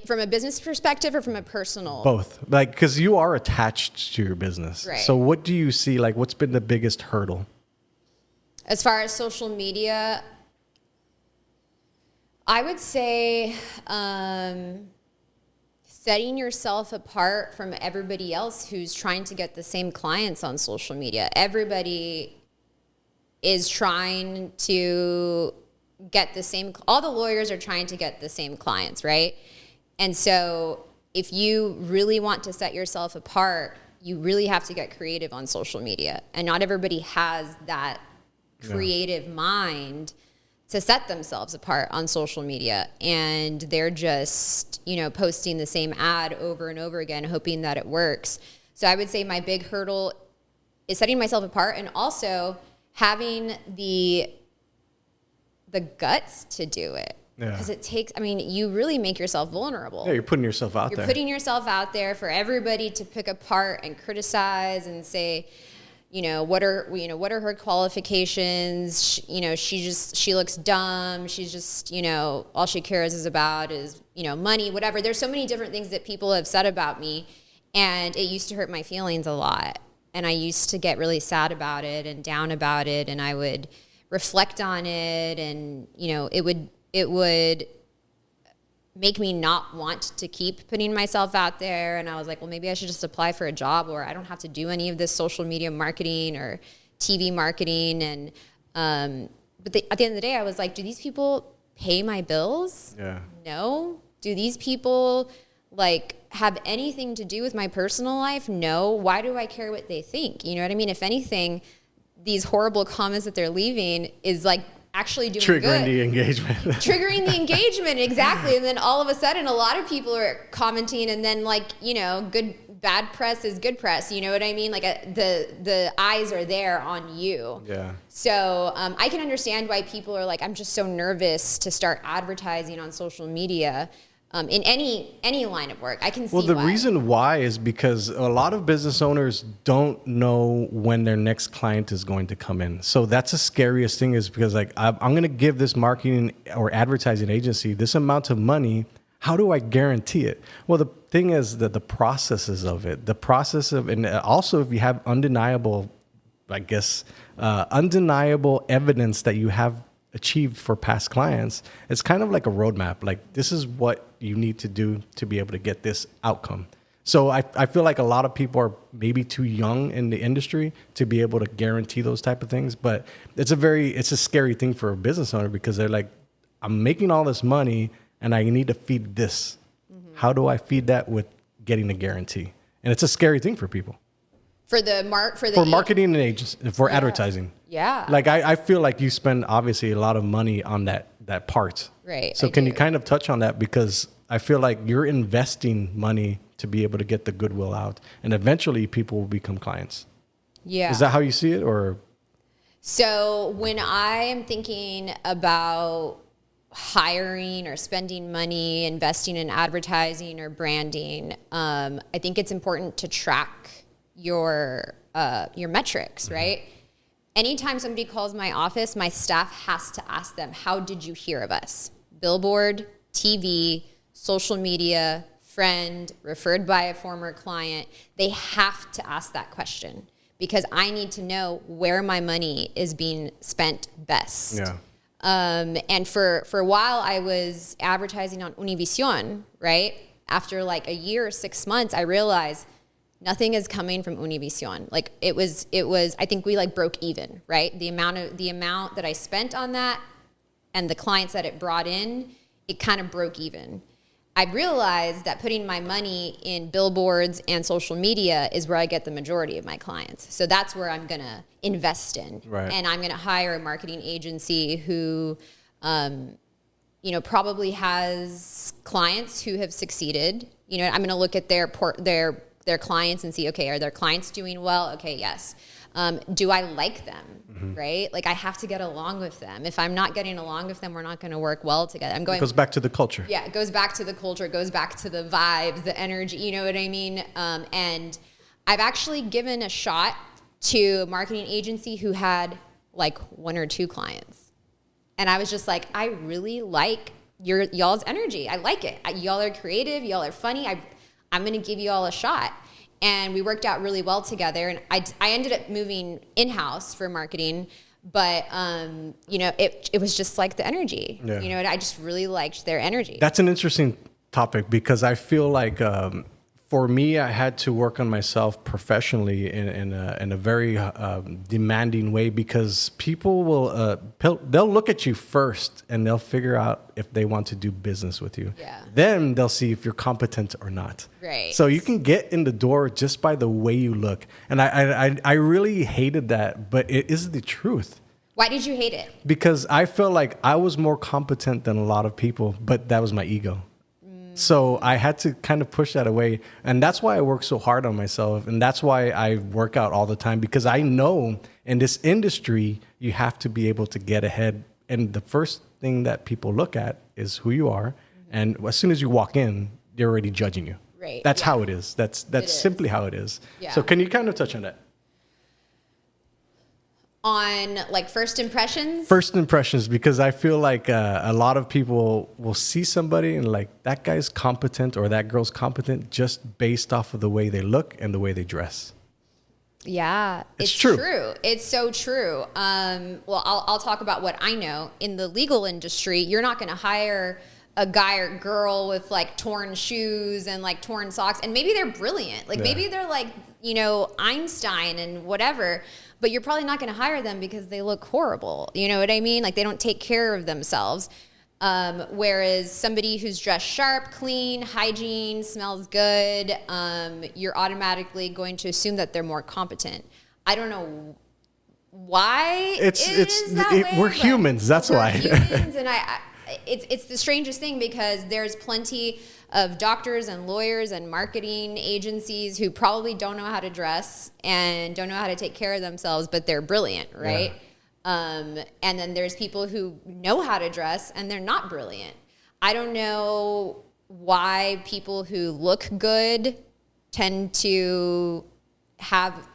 From a business perspective or from a personal? Both. Like, because you are attached to your business. Right. So what do you see, like, what's been the biggest hurdle? As far as social media, I would say setting yourself apart from everybody else who's trying to get the same clients on social media. Everybody is trying to get the same, all the lawyers are trying to get the same clients, right? And so if you really want to set yourself apart, you really have to get creative on social media. And not everybody has that creative mind to set themselves apart on social media. And they're just, posting the same ad over and over again, hoping that it works. So I would say my big hurdle is setting myself apart and also having the guts to do it. Because it takes, you really make yourself vulnerable. Yeah, you're putting yourself out there. You're putting yourself out there for everybody to pick apart and criticize and say, what are her qualifications? She looks dumb. She's just, all she cares is about is, money, whatever. There's so many different things that people have said about me, and it used to hurt my feelings a lot. And I used to get really sad about it and down about it, and I would reflect on it, and it would make me not want to keep putting myself out there. And I was like, well, maybe I should just apply for a job where I don't have to do any of this social media marketing or TV marketing. And at the end of the day, I was like, do these people pay my bills? Yeah. No. Do these people have anything to do with my personal life? No. Why do I care what they think? You know what I mean? If anything, these horrible comments that they're leaving is actually doing triggering good. The engagement. Triggering the engagement, exactly. And then all of a sudden, a lot of people are commenting, and then bad press is good press. You know what I mean? The eyes are there on you. Yeah. So I can understand why people are like, I'm just so nervous to start advertising on social media. In any line of work, I can see. Well, the reason why is because a lot of business owners don't know when their next client is going to come in. So that's the scariest thing, is because I'm going to give this marketing or advertising agency this amount of money. How do I guarantee it? Well, the thing is that the processes of it, and also if you have undeniable evidence that you have achieved for past clients, it's kind of like a roadmap. Like, this is what you need to do to be able to get this outcome. So I feel like a lot of people are maybe too young in the industry to be able to guarantee those type of things. But it's a scary thing for a business owner, because they're like, I'm making all this money and I need to feed this. Mm-hmm. How do I feed that with getting a guarantee? And it's a scary thing for people. For marketing and agency, for advertising. Yeah. I feel like you spend obviously a lot of money on that part. Right. So can you kind of touch on that? Because I feel like you're investing money to be able to get the goodwill out, and eventually people will become clients. Yeah. Is that how you see it, or? So when I am thinking about hiring or spending money, investing in advertising or branding, I think it's important to track your metrics, right? Anytime somebody calls my office, my staff has to ask them, how did you hear of us? Billboard, TV, social media, friend, referred by a former client. They have to ask that question, because I need to know where my money is being spent best. Yeah. And for a while, I was advertising on Univision, right? After a year or 6 months, I realized nothing is coming from Univision. It was, I think we broke even, right? The amount that I spent on that and the clients that it brought in, it kind of broke even. I realized that putting my money in billboards and social media is where I get the majority of my clients. So that's where I'm going to invest in. Right. And I'm going to hire a marketing agency who, probably has clients who have succeeded. I'm going to look at their their clients and see, okay, are their clients doing well? Okay, yes. Do I like them, right? Like I have to get along with them. If I'm not getting along with them, we're not going to work well together. It goes back to the culture. Yeah, it goes back to the culture. It goes back to the vibes, the energy. You know what I mean? And I've actually given a shot to a marketing agency who had like 1 or 2 clients. And I was just like, I really like y'all's energy. I like it. Y'all are creative. Y'all are funny. I'm going to give you all a shot. And we worked out really well together. And I ended up moving in-house for marketing. But, you know, it was just like the energy. Yeah. You know, I just really liked their energy. That's an interesting topic because I feel like for me, I had to work on myself professionally in a very demanding way because people they'll look at you first and they'll figure out if they want to do business with you. Yeah. Then they'll see if you're competent or not. Right. So you can get in the door just by the way you look. And I really hated that, but it is the truth. Why did you hate it? Because I felt like I was more competent than a lot of people, but that was my ego. So I had to kind of push that away. And that's why I work so hard on myself. And that's why I work out all the time, because I know in this industry, you have to be able to get ahead. And the first thing that people look at is who you are. And as soon as you walk in, they're already judging you. Right. That's how it is. That's simply how it is. Yeah. So can you kind of touch on that? On like first impressions? First impressions, because I feel like a lot of people will see somebody and like that guy's competent or that girl's competent just based off of the way they look and the way they dress. Yeah, it's true. It's so true. Well, I'll talk about what I know. In the legal industry, you're not going to hire a guy or girl with like torn shoes and like torn socks. And maybe they're brilliant. Like maybe they're like, you know, Einstein and whatever. But you're probably not going to hire them because they look horrible. You know what I mean? Like they don't take care of themselves. Whereas somebody who's dressed sharp, clean, hygiene, smells good, you're automatically going to assume that they're more competent. I don't know why we're humans. That's why. Humans, and it's the strangest thing because there's plenty of doctors and lawyers and marketing agencies who probably don't know how to dress and don't know how to take care of themselves, but they're brilliant, right? Yeah. And then there's people who know how to dress and they're not brilliant. I don't know why people who look good tend to have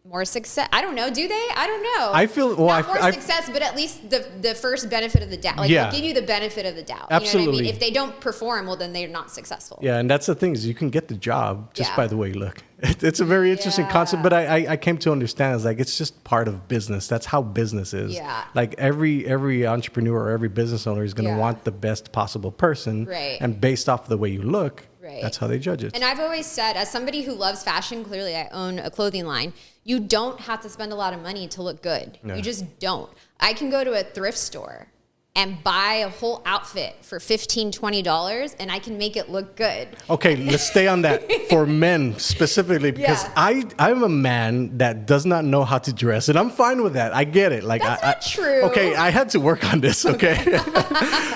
more success. I don't know. Do they? I don't know. I feel not more success, but at least the first benefit of the doubt. Like they'll give you the benefit of the doubt. Absolutely. You know what I mean? If they don't perform, well, then they're not successful. Yeah, and that's the thing is you can get the job just by the way you look. It's a very interesting concept, but I came to understand it's like it's just part of business. That's how business is. Yeah. Like every entrepreneur or every business owner is going to want the best possible person, right? And based off the way you look. Right. That's how they judge it. And I've always said, as somebody who loves fashion, clearly I own a clothing line, you don't have to spend a lot of money to look good. No. You just don't. I can go to a thrift store and buy a whole outfit for $15, $20, and I can make it look good. Okay, let's stay on that for men specifically, because I'm a man that does not know how to dress, and I'm fine with that. I get it. Like That's not true. Okay, I had to work on this, okay?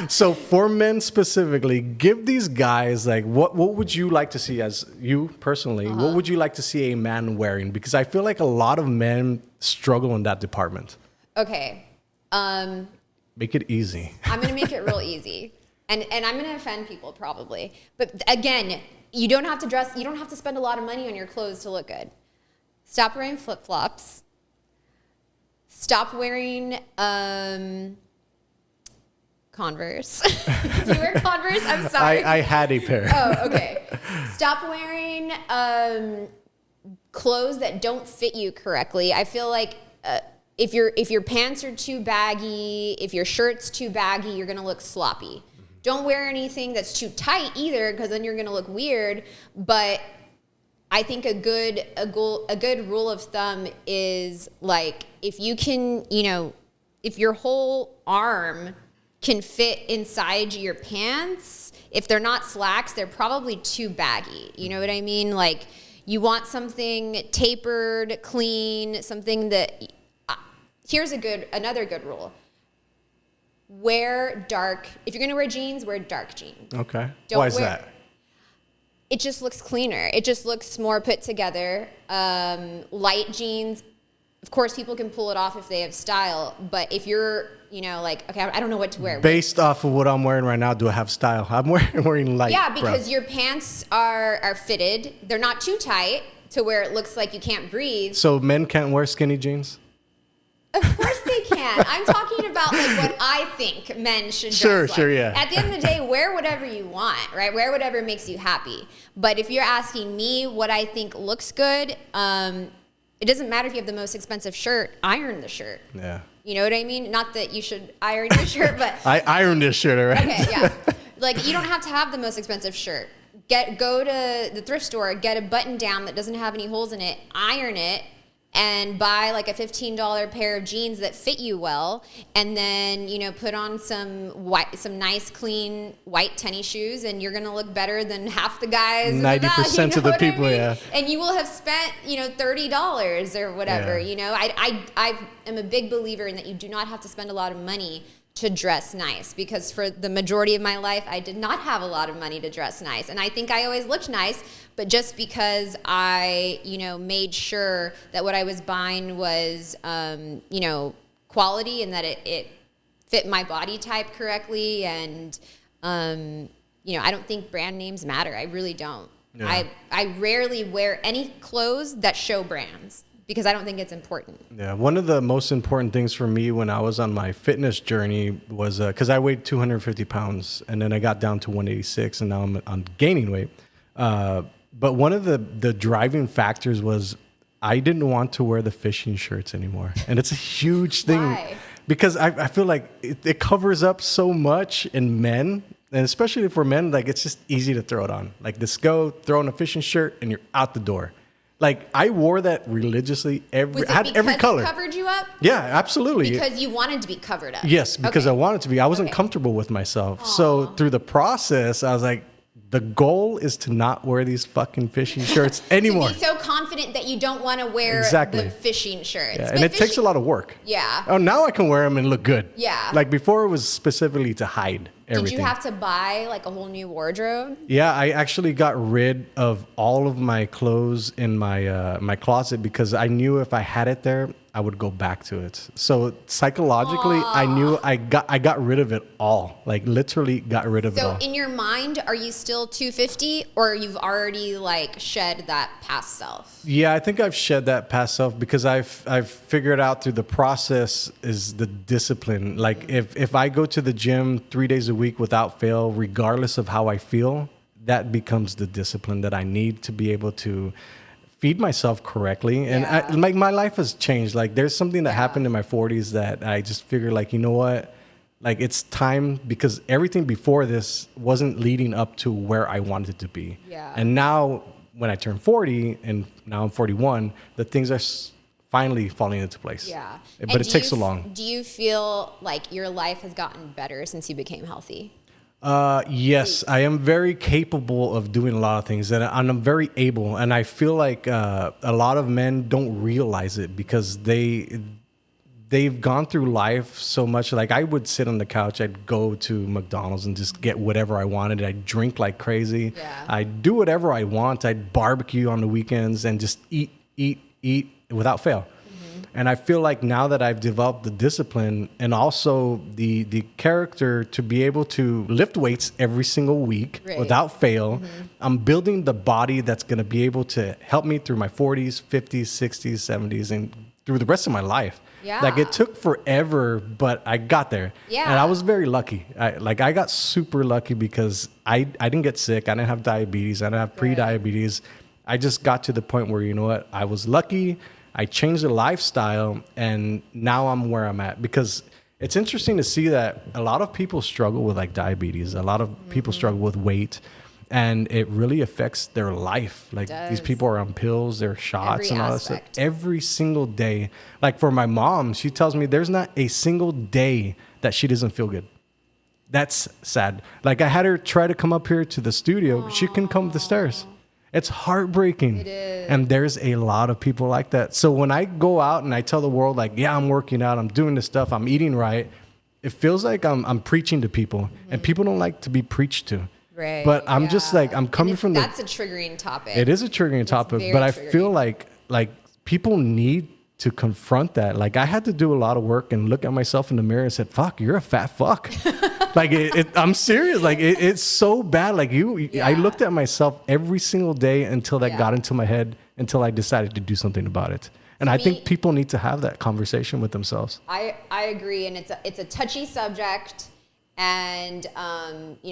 So for men specifically, give these guys, like, what would you like to see as you personally, what would you like to see a man wearing? Because I feel like a lot of men struggle in that department. Okay. Make it easy. I'm going to make it real easy. And I'm going to offend people probably. But again, you don't have to dress, you don't have to spend a lot of money on your clothes to look good. Stop wearing flip-flops. Stop wearing Converse. Do you wear Converse? I'm sorry. I had a pair. Oh, okay. Stop wearing clothes that don't fit you correctly. I feel like if your pants are too baggy, if your shirt's too baggy, you're going to look sloppy. Don't wear anything that's too tight either, because then you're going to look weird. But I think a good rule of thumb is like if you can, if your whole arm can fit inside your pants, if they're not slacks, they're probably too baggy. You know what I mean? Like you want something tapered, clean, something that. Here's another good rule. Wear dark. If you're going to wear jeans, wear dark jeans. Okay. Why is that? it just looks cleaner. It just looks more put together. Light jeans, of course, people can pull it off if they have style. But if you're, you know, like, okay, I don't know what to wear. Based off of what I'm wearing right now, do I have style? I'm wearing light. Yeah, because your pants are fitted. They're not too tight to where it looks like you can't breathe. So men can't wear skinny jeans? Of course they can. I'm talking about like what I think men should dress like. Sure, yeah. At the end of the day, wear whatever you want, right? Wear whatever makes you happy. But if you're asking me what I think looks good, it doesn't matter if you have the most expensive shirt. Iron the shirt. Yeah. You know what I mean? Not that you should iron your shirt, but I ironed this shirt already. okay, yeah. Like you don't have to have the most expensive shirt. Go to the thrift store, get a button down that doesn't have any holes in it, iron it, and buy like a $15 pair of jeans that fit you well, and then, you know, put on some nice clean white tennis shoes, and you're gonna look better than half the guys. 90% of the people, yeah. And you will have spent, you know, $30 or whatever. Yeah. You know, I am a big believer in that you do not have to spend a lot of money to dress nice, because for the majority of my life, I did not have a lot of money to dress nice. And I think I always looked nice, but just because I, you know, made sure that what I was buying was, you know, quality, and that it fit my body type correctly. And, you know, I don't think brand names matter. I really don't. Yeah. I rarely wear any clothes that show brands, because I don't think it's important. Yeah, one of the most important things for me when I was on my fitness journey was because I weighed 250 pounds, and then I got down to 186, and now I'm gaining weight. But one of the driving factors was I didn't want to wear the fishing shirts anymore. And it's a huge thing. Why? Because I feel like it covers up so much in men. And especially for men, like it's just easy to throw it on. Like just go, throw on a fishing shirt, and you're out the door. Like I wore that religiously I had every color. It covered you up? Yeah, absolutely. Because you wanted to be covered up. Yes, because okay. I wanted to be. I wasn't comfortable with myself. Aww. So through the process, I was like, the goal is to not wear these fucking fishing shirts anymore. To be so confident that you don't want to wear the fishing shirts. Yeah, and it takes a lot of work. Yeah. Oh, now I can wear them and look good. Yeah. Like before, it was specifically to hide everything. Did you have to buy like a whole new wardrobe? Yeah, I actually got rid of all of my clothes in my my closet, because I knew if I had it there, I would go back to it. So psychologically, I knew I got rid of it all. Like literally got rid of it all. So in your mind, are you still 250, or you've already like shed that past self? Yeah, I think I've shed that past self, because I've figured out through the process is the discipline. Like if I go to the gym 3 days a week without fail, regardless of how I feel, that becomes the discipline that I need to be able to feed myself correctly. And like my life has changed. Like there's something that happened in my 40s that I just figured like, you know what? Like it's time, because everything before this wasn't leading up to where I wanted it to be. Yeah. And now when I turned 40 and now I'm 41, the things are finally falling into place. Yeah. But it takes so long. Do you feel like your life has gotten better since you became healthy? Yes, I am very capable of doing a lot of things, and I'm very able. And I feel like a lot of men don't realize it, because they've gone through life so much. Like I would sit on the couch, I'd go to McDonald's and just get whatever I wanted. I'd drink like crazy. Yeah. I'd do whatever I want. I'd barbecue on the weekends and just eat without fail. And I feel like now that I've developed the discipline and also the character to be able to lift weights every single week without fail, I'm building the body that's going to be able to help me through my 40s, 50s, 60s, 70s, and through the rest of my life. Yeah. Like it took forever, but I got there. Yeah. And I was very lucky. I got super lucky because I didn't get sick. I didn't have diabetes. I didn't have pre-diabetes. I just got to the point where, you know what, I was lucky. I changed the lifestyle, and now I'm where I'm at. Because it's interesting to see that a lot of people struggle with like diabetes. A lot of people struggle with weight, and it really affects their life. Like these people are on pills, they're shots and all that stuff every single day. Like for my mom, she tells me there's not a single day that she doesn't feel good. That's sad. Like I had her try to come up here to the studio. Aww. She couldn't come up the stairs. It's heartbreaking. It is. And there's a lot of people like that. So when I go out and I tell the world, like, yeah, I'm working out, I'm doing this stuff, I'm eating right, it feels like I'm preaching to people. And people don't like to be preached to. Right. But I'm just like, I'm coming from that's a triggering topic. It is a triggering topic, but I feel like people need to confront that. Like I had to do a lot of work and look at myself in the mirror and said, fuck, you're a fat fuck. Like I'm serious. Like it's so bad. Like I looked at myself every single day until that got into my head, until I decided to do something about it. And I think people need to have that conversation with themselves. I agree. And it's a touchy subject. And,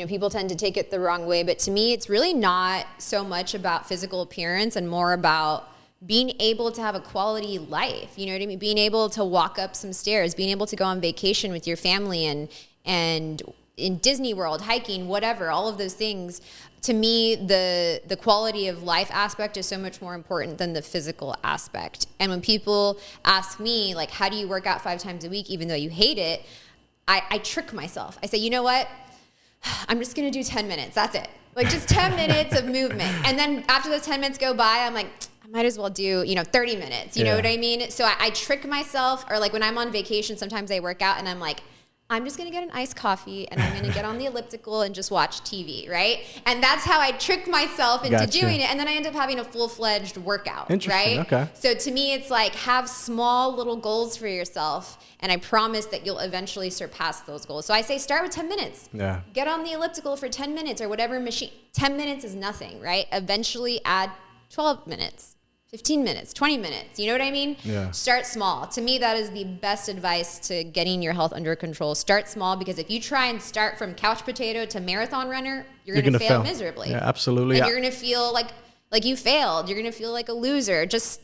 people tend to take it the wrong way. But to me, it's really not so much about physical appearance and more about being able to have a quality life. You know what I mean? Being able to walk up some stairs, being able to go on vacation with your family and in Disney World, hiking, whatever, all of those things. To me, the quality of life aspect is so much more important than the physical aspect. And when people ask me, like, how do you work out 5 times a week, even though you hate it? I trick myself. I say, you know what? I'm just going to do 10 minutes. That's it. Like just 10 minutes of movement. And then after those 10 minutes go by, I'm like, I might as well do, 30 minutes. You know what I mean? So I trick myself. Or like when I'm on vacation, sometimes I work out and I'm like, I'm just going to get an iced coffee and I'm going to get on the elliptical and just watch TV, right? And that's how I trick myself into doing it. And then I end up having a full-fledged workout, right? Okay. So to me, it's like have small little goals for yourself and I promise that you'll eventually surpass those goals. So I say start with 10 minutes. Yeah. Get on the elliptical for 10 minutes or whatever machine. 10 minutes is nothing, right? Eventually add 12 minutes. 15 minutes, 20 minutes. You know what I mean? Yeah. Start small. To me, that is the best advice to getting your health under control. Start small because if you try and start from couch potato to marathon runner, you're going to fail miserably. Yeah, absolutely. And you're going to feel like you failed. You're going to feel like a loser. Just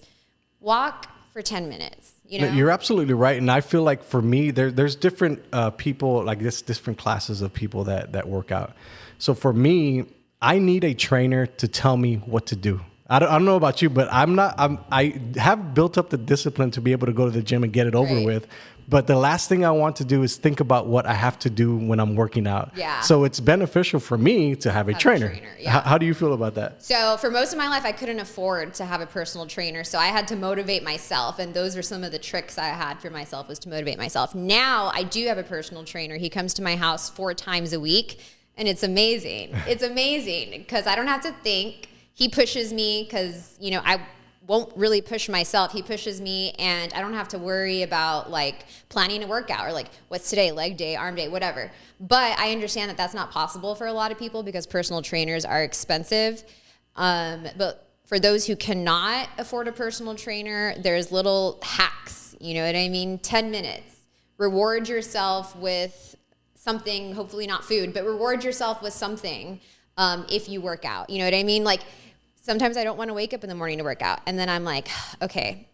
walk for 10 minutes. You're absolutely right. And I feel like for me, there's different people, like different classes of people that work out. So for me, I need a trainer to tell me what to do. I don't know about you, but I have built up the discipline to be able to go to the gym and get it over with. But the last thing I want to do is think about what I have to do when I'm working out. Yeah. So it's beneficial for me to have a trainer. Yeah. How do you feel about that? So for most of my life, I couldn't afford to have a personal trainer. So I had to motivate myself. And those were some of the tricks I had for myself was to motivate myself. Now I do have a personal trainer. He comes to my house 4 times a week. And it's amazing. It's amazing because I don't have to think. He pushes me because, I won't really push myself. He pushes me and I don't have to worry about like planning a workout or like what's today, leg day, arm day, whatever. But I understand that that's not possible for a lot of people because personal trainers are expensive. But for those who cannot afford a personal trainer, there's little hacks, you know what I mean? 10 minutes. Reward yourself with something, hopefully not food, but reward yourself with something if you work out. You know what I mean? Like, sometimes I don't want to wake up in the morning to work out. And then I'm like, okay,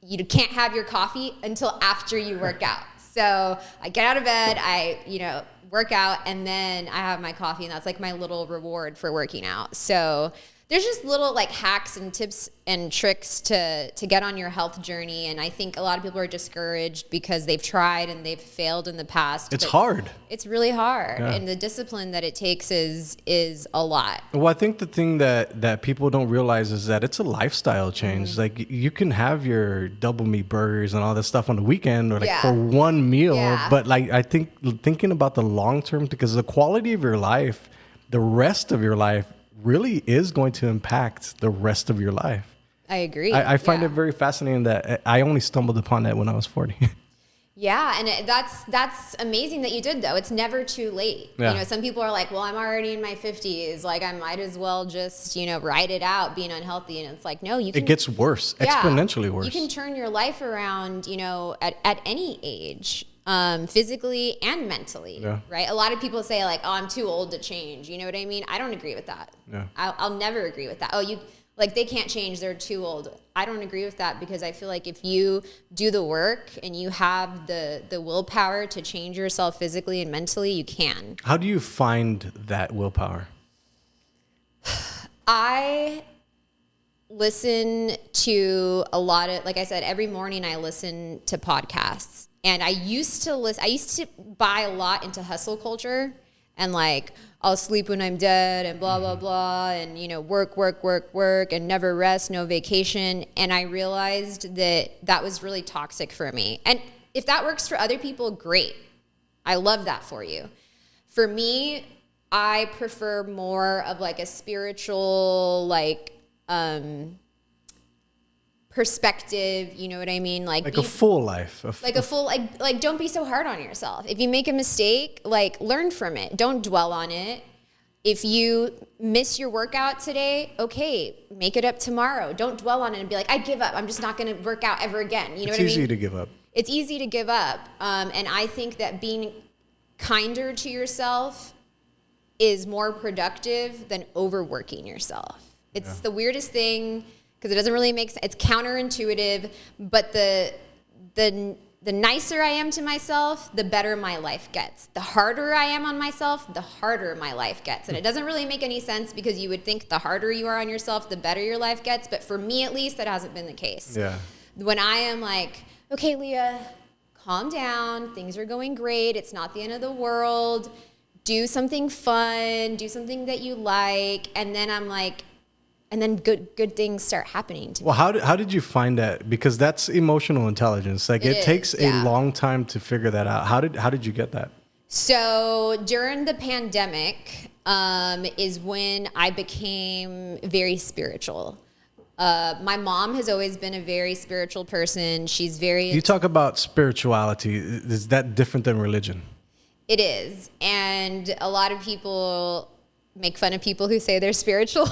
you can't have your coffee until after you work out. So I get out of bed, I, work out, and then I have my coffee, and that's like my little reward for working out. So there's just little like hacks and tips and tricks to get on your health journey. And I think a lot of people are discouraged because they've tried and they've failed in the past. It's hard. It's really hard. Yeah. And the discipline that it takes is a lot. Well, I think the thing that people don't realize is that it's a lifestyle change. Mm-hmm. Like you can have your double meat burgers and all this stuff on the weekend or like for one meal. Yeah. But like, I think thinking about the long term, because the quality of your life, the rest of your life, really is going to impact the rest of your life. I agree. I find it very fascinating that I only stumbled upon that when I was 40. Yeah, and that's amazing that you did, though. It's never too late. Yeah. Some people are like, well, I'm already in my 50s. Like, I might as well just, ride it out being unhealthy. And it's like, no, you can. It gets worse, exponentially worse. You can turn your life around, at any age. Physically and mentally, right? A lot of people say like, oh, I'm too old to change. You know what I mean? I don't agree with that. Yeah. I'll never agree with that. Oh, they can't change. They're too old. I don't agree with that because I feel like if you do the work and you have the willpower to change yourself physically and mentally, you can. How do you find that willpower? I listen to a lot of, like I said, every morning I listen to podcasts. And I used to buy a lot into hustle culture and like, I'll sleep when I'm dead and blah, blah, blah. And, work and never rest, no vacation. And I realized that was really toxic for me. And if that works for other people, great. I love that for you. For me, I prefer more of like a spiritual, like, perspective, you know what I mean? Like a full life. Like don't be so hard on yourself. If you make a mistake, like learn from it. Don't dwell on it. If you miss your workout today, okay, make it up tomorrow. Don't dwell on it and be like, I give up. I'm just not going to work out ever again. You know what I mean? It's easy to give up. It's easy to give up. And I think that being kinder to yourself is more productive than overworking yourself. It's the weirdest thing because it doesn't really make sense. It's counterintuitive, but the nicer I am to myself, the better my life gets. The harder I am on myself, the harder my life gets. And it doesn't really make any sense because you would think the harder you are on yourself, the better your life gets. But for me, at least, that hasn't been the case. Yeah. When I am like, okay, Leah, calm down. Things are going great. It's not the end of the world. Do something fun. Do something that you like. And then I'm like, and then good things start happening to me. Well, how did you find that? Because that's emotional intelligence. Like it takes a long time to figure that out. How did you get that? So during the pandemic is when I became very spiritual. My mom has always been a very spiritual person. She's very... You talk about spirituality. Is that different than religion? It is. And a lot of people make fun of people who say they're spiritual.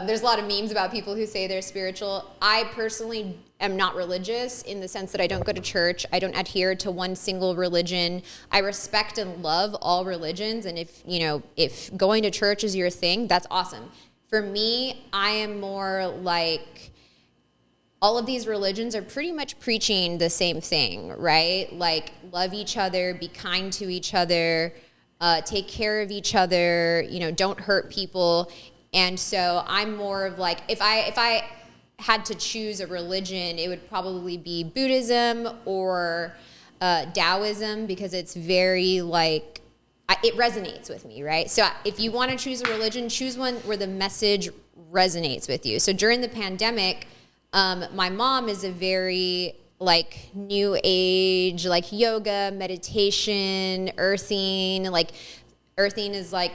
There's a lot of memes about people who say they're spiritual. I personally am not religious in the sense that I don't go to church. I don't adhere to one single religion. I respect and love all religions. And if going to church is your thing, that's awesome. For me, I am more like all of these religions are pretty much preaching the same thing, right? Like love each other, be kind to each other, take care of each other, don't hurt people. And so I'm more of like, if I had to choose a religion, it would probably be Buddhism or Taoism because it's very like, it resonates with me, right? So if you want to choose a religion, choose one where the message resonates with you. So during the pandemic, my mom is a very like new age, like yoga, meditation, earthing. Like earthing is like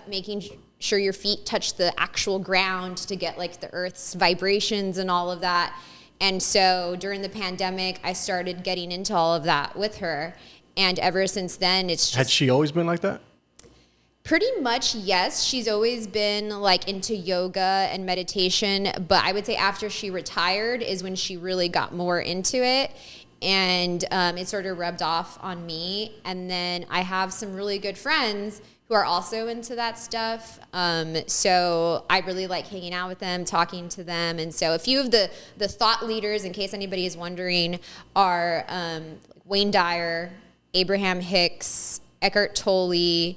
making sure your feet touch the actual ground to get like the earth's vibrations and all of that. And so during the pandemic, I started getting into all of that with her. And ever since then, it's just... Had she always been like that? Pretty much, yes. She's always been like into yoga and meditation. But I would say after she retired is when she really got more into it. And it sort of rubbed off on me. And then I have some really good friends who are also into that stuff. So I really like hanging out with them, talking to them. And so a few of the thought leaders, in case anybody is wondering, are Wayne Dyer, Abraham Hicks, Eckhart Tolle,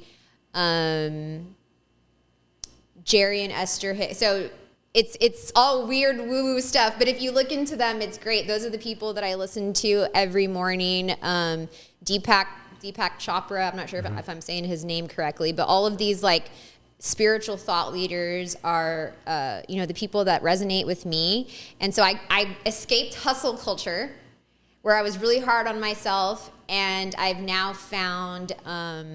Jerry and Esther Hicks. So it's all weird woo-woo stuff, but if you look into them, it's great. Those are the people that I listen to every morning. Deepak Chopra, I'm not sure if I'm saying his name correctly, but all of these like spiritual thought leaders are, the people that resonate with me. And so I escaped hustle culture where I was really hard on myself. And I've now found, I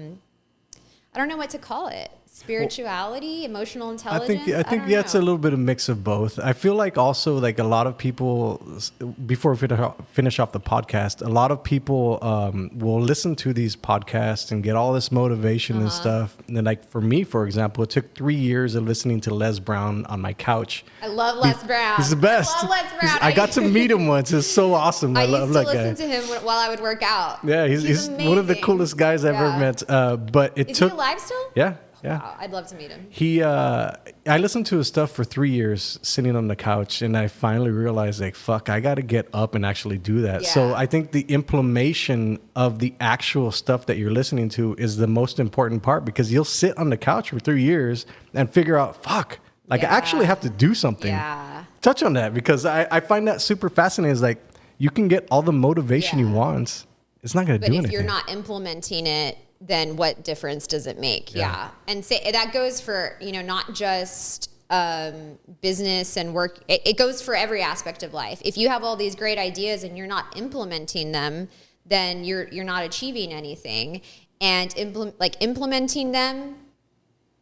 don't know what to call it. Spirituality, emotional intelligence. I think it's a little bit of mix of both. I feel like also like a lot of people, before we finish off the podcast, a lot of people will listen to these podcasts and get all this motivation and stuff. And then like for me, for example, it took 3 years of listening to Les Brown on my couch. I love Les Brown. He's the best. I love Les Brown. I got to meet him once. It's so awesome. I love used to that guy. listen to him while I would work out. Yeah, he's one of the coolest guys I've ever met. But it Is took... he alive still? Yeah. Yeah. Wow, I'd love to meet him. I listened to his stuff for 3 years sitting on the couch, and I finally realized like, fuck, I got to get up and actually do that. Yeah. So I think the implementation of the actual stuff that you're listening to is the most important part, because you'll sit on the couch for 3 years and figure out, fuck, like I actually have to do something. Yeah. Touch on that, because I find that super fascinating. Is like, you can get all the motivation you want. It's not going to do anything. But if you're not implementing it, then what difference does it make? Yeah. And say that goes for, not just business and work. It goes for every aspect of life. If you have all these great ideas and you're not implementing them, then you're not achieving anything. and implementing them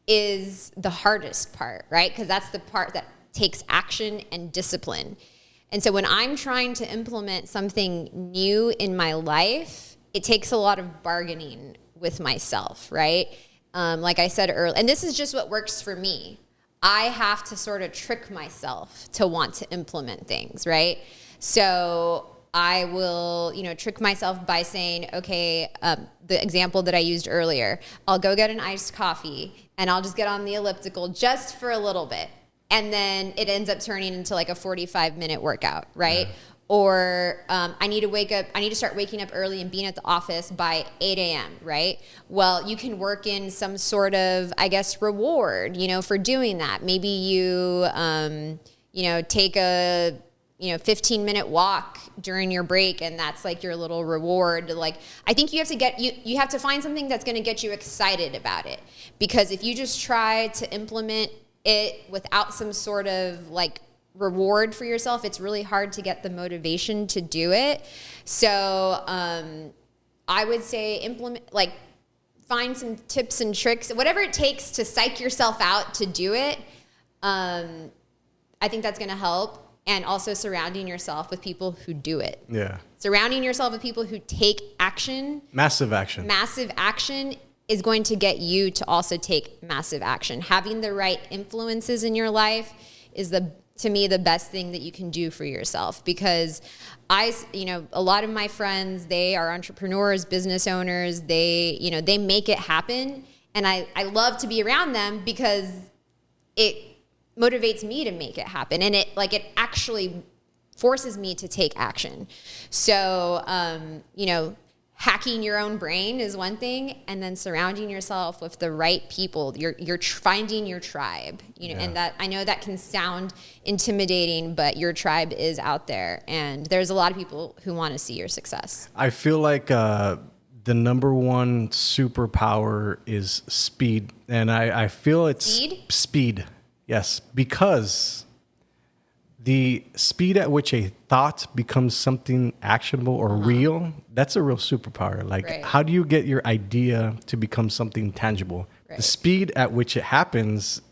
is the hardest part, right? Because that's the part that takes action and discipline. And so when I'm trying to implement something new in my life, it takes a lot of bargaining with myself, right? Like I said earlier, and this is just what works for me. I have to sort of trick myself to want to implement things, right? So I will, trick myself by saying, okay, the example that I used earlier, I'll go get an iced coffee and I'll just get on the elliptical just for a little bit. And then it ends up turning into like a 45-minute workout, right? Yeah. Or I need to start waking up early and being at the office by 8 a.m., right? Well, you can work in some sort of, reward, for doing that. Maybe you, take a 15-minute walk during your break, and that's like your little reward. Like, I think you have to find something that's going to get you excited about it. Because if you just try to implement it without some sort of like reward for yourself, it's really hard to get the motivation to do it. So I would say find some tips and tricks, whatever it takes to psych yourself out to do it. I think that's going to help. And also surrounding yourself with people who do it. Yeah. Surrounding yourself with people who take action. Massive action. Massive action is going to get you to also take massive action. Having the right influences in your life is to me the best thing that you can do for yourself, because a lot of my friends, they are entrepreneurs, business owners, they make it happen, and I love to be around them because it motivates me to make it happen, and it actually forces me to take action. So hacking your own brain is one thing, and then surrounding yourself with the right people. You're finding your tribe, and that, I know that can sound intimidating, but your tribe is out there, and there's a lot of people who want to see your success. I feel like the number one superpower is speed, and I feel it's speed. Yes, because the speed at which a thought becomes something actionable or real, that's a real superpower. Like, right. How do you get your idea to become something tangible? Right. The speed at which it happens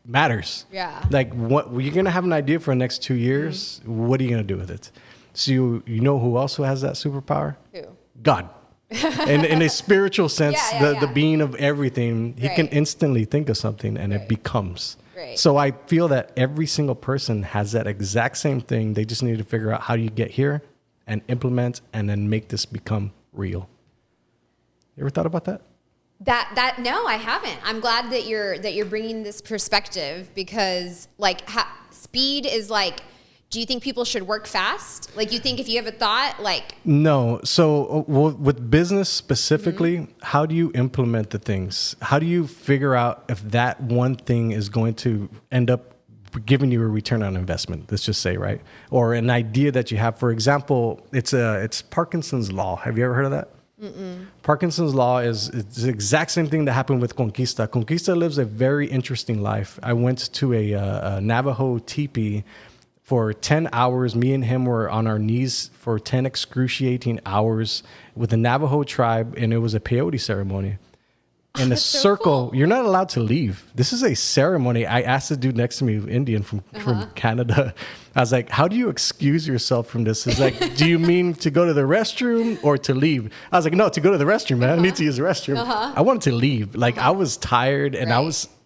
matters. Yeah. Like, what you're going to have an idea for the next 2 years. Mm-hmm. What are you going to do with it? So you know who also has that superpower? Who? God. in a spiritual sense, the being of everything, he can instantly think of something and it becomes. Right. So I feel that every single person has that exact same thing. They just need to figure out how do you get here and implement and then make this become real. You ever thought about that? No, I haven't. I'm glad that you're bringing this perspective, because speed is like, do you think people should work fast? Like, you think if you have a thought, No. So with business specifically, how do you implement the things? How do you figure out if that one thing is going to end up giving you a return on investment? Let's just say, right? Or an idea that you have. For example, it's Parkinson's law. Have you ever heard of that? Mm-mm. Parkinson's law is the exact same thing that happened with Conquista. Conquista lives a very interesting life. I went to a Navajo teepee for 10 hours. Me and him were on our knees for 10 excruciating hours with the Navajo tribe, and it was a peyote ceremony. In a circle, so cool. You're not allowed to leave. This is a ceremony. I asked the dude next to me, Indian from Canada. I was like, how do you excuse yourself from this? He's like, do you mean to go to the restroom or to leave? I was like, no, to go to the restroom, man. I need to use the restroom. I wanted to leave. I was tired, and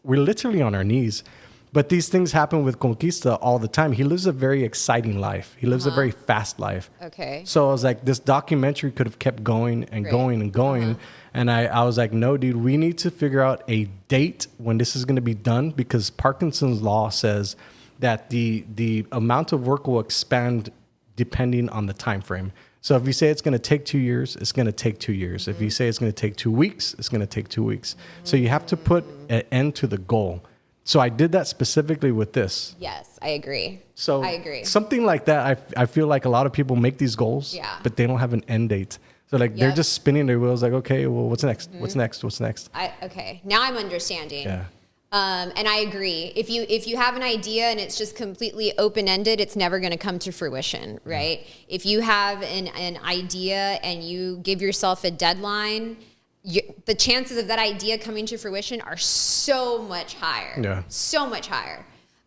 we're literally on our knees. But these things happen with Conquista all the time. He lives a very exciting life. He lives a very fast life. Okay. So I was like, this documentary could have kept going and going and going. And I was like, no, dude, we need to figure out a date when this is going to be done, because Parkinson's law says that the amount of work will expand depending on the time frame. So if you say it's going to take 2 years, it's going to take 2 years. Mm-hmm. If you say it's going to take 2 weeks, it's going to take 2 weeks. Mm-hmm. So you have to put an end to the goal. So I did that specifically with this. Yes, I agree. So I agree. Something like that, I feel like a lot of people make these goals, but they don't have an end date. So they're just spinning their wheels like, okay, well, what's next? Mm-hmm. What's next? What's next? Okay, now I'm understanding. Yeah. And I agree. If you have an idea and it's just completely open-ended, it's never going to come to fruition, right? If you have an idea and you give yourself a deadline, the chances of that idea coming to fruition are so much higher. Yeah. So much higher.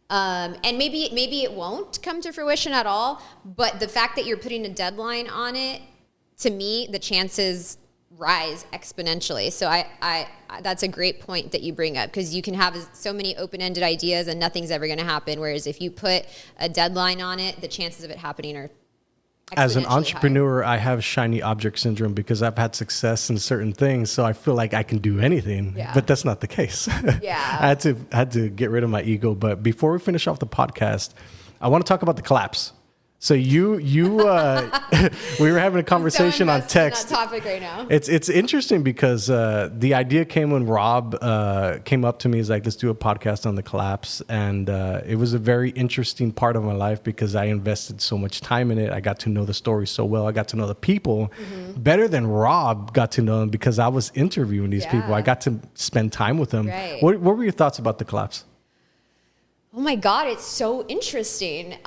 And maybe it won't come to fruition at all, but the fact that you're putting a deadline on it, to me, the chances rise exponentially. So I that's a great point that you bring up, because you can have so many open-ended ideas and nothing's ever going to happen. Whereas if you put a deadline on it, the chances of it happening are as an exponentially entrepreneur, I have shiny object syndrome because I've had success in certain things. So I feel like I can do anything, Yeah. but that's not the case. Yeah. I had to get rid of my ego. But before we finish off the podcast, I want to talk about the collapse. So you we were having a conversation on text. On that topic right now. It's interesting because the idea came when Rob came up to me. He's like, let's do a podcast on the collapse. And it was a very interesting part of my life because I invested so much time in it. I got to know the story so well. I got to know the people better than Rob got to know them because I was interviewing these people. I got to spend time with them. Right. What were your thoughts about the collapse? Oh my God, it's so interesting.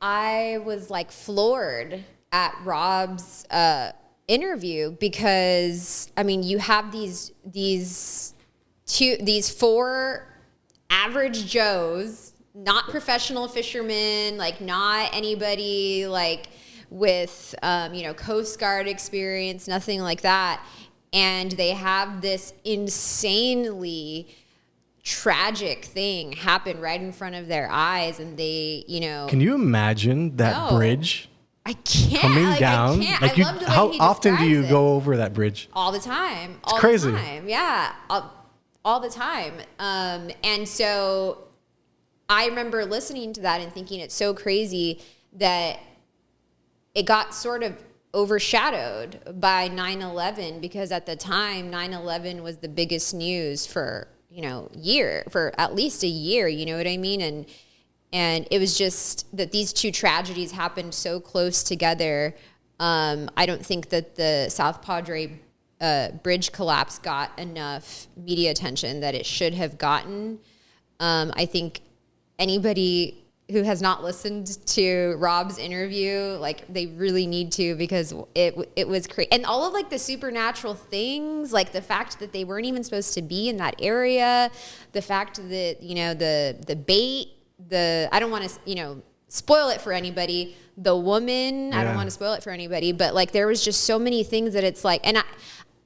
I was like floored at Rob's interview because, I mean, you have these four average Joes, not professional fishermen, like not anybody like with Coast Guard experience, nothing like that, and they have this insanely tragic thing happen right in front of their eyes, and they, Can you imagine that bridge? I can't. Coming down. I can't. Like I love the way how he often do you describes it. go over that bridge? All the time. It's crazy. The time. Yeah. All the time. And so I remember listening to that and thinking it's so crazy that it got sort of overshadowed by 9/11, because at the time 9/11 was the biggest news for at least a year, you know what I mean? And it was just that these two tragedies happened so close together. I don't think that the South Padre bridge collapse got enough media attention that it should have gotten. I think anybody who has not listened to Rob's interview, like, they really need to, because it was crazy. And all of like the supernatural things, like the fact that they weren't even supposed to be in that area, the fact that, the bait, I don't want to, spoil it for anybody. The woman, I don't want to spoil it for anybody, but like there was just so many things that it's like, and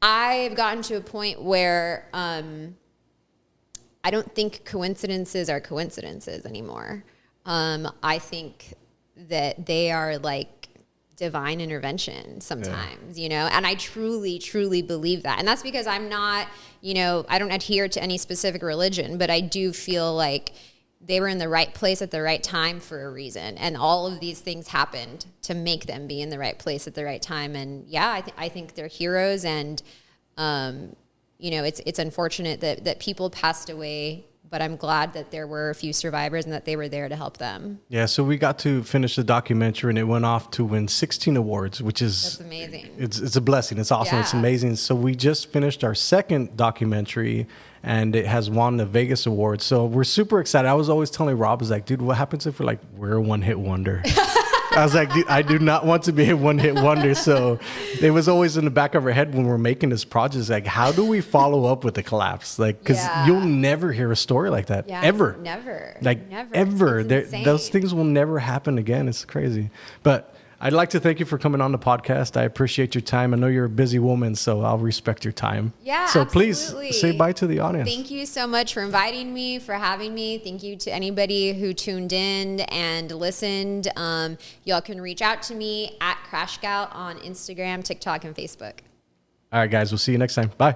I've gotten to a point where I don't think coincidences are coincidences anymore. I think that they are like divine intervention sometimes, and I truly, truly believe that. And that's because I'm not, I don't adhere to any specific religion, but I do feel like they were in the right place at the right time for a reason. And all of these things happened to make them be in the right place at the right time. And yeah, I think they're heroes. And, it's unfortunate that people passed away, but I'm glad that there were a few survivors and that they were there to help them. Yeah, so we got to finish the documentary, and it went off to win 16 awards, which is... That's amazing. It's a blessing. It's awesome. Yeah. It's amazing. So we just finished our second documentary, and it has won the Vegas Award. So we're super excited. I was always telling Rob, I was like, dude, what happens if we're a one-hit wonder? I was like, dude, I do not want to be a one-hit wonder. So it was always in the back of our head when we're making this project, like, how do we follow up with the collapse? Like, because you'll never hear a story like that, ever. Never. Like, never. ever. It's insane. Those things will never happen again. It's crazy. But I'd like to thank you for coming on the podcast. I appreciate your time. I know you're a busy woman, so I'll respect your time. Yeah, so absolutely. Please say bye to the audience. Thank you so much for inviting me, for having me. Thank you to anybody who tuned in and listened. Y'all can reach out to me at Crash Scout on Instagram, TikTok, and Facebook. All right, guys. We'll see you next time. Bye.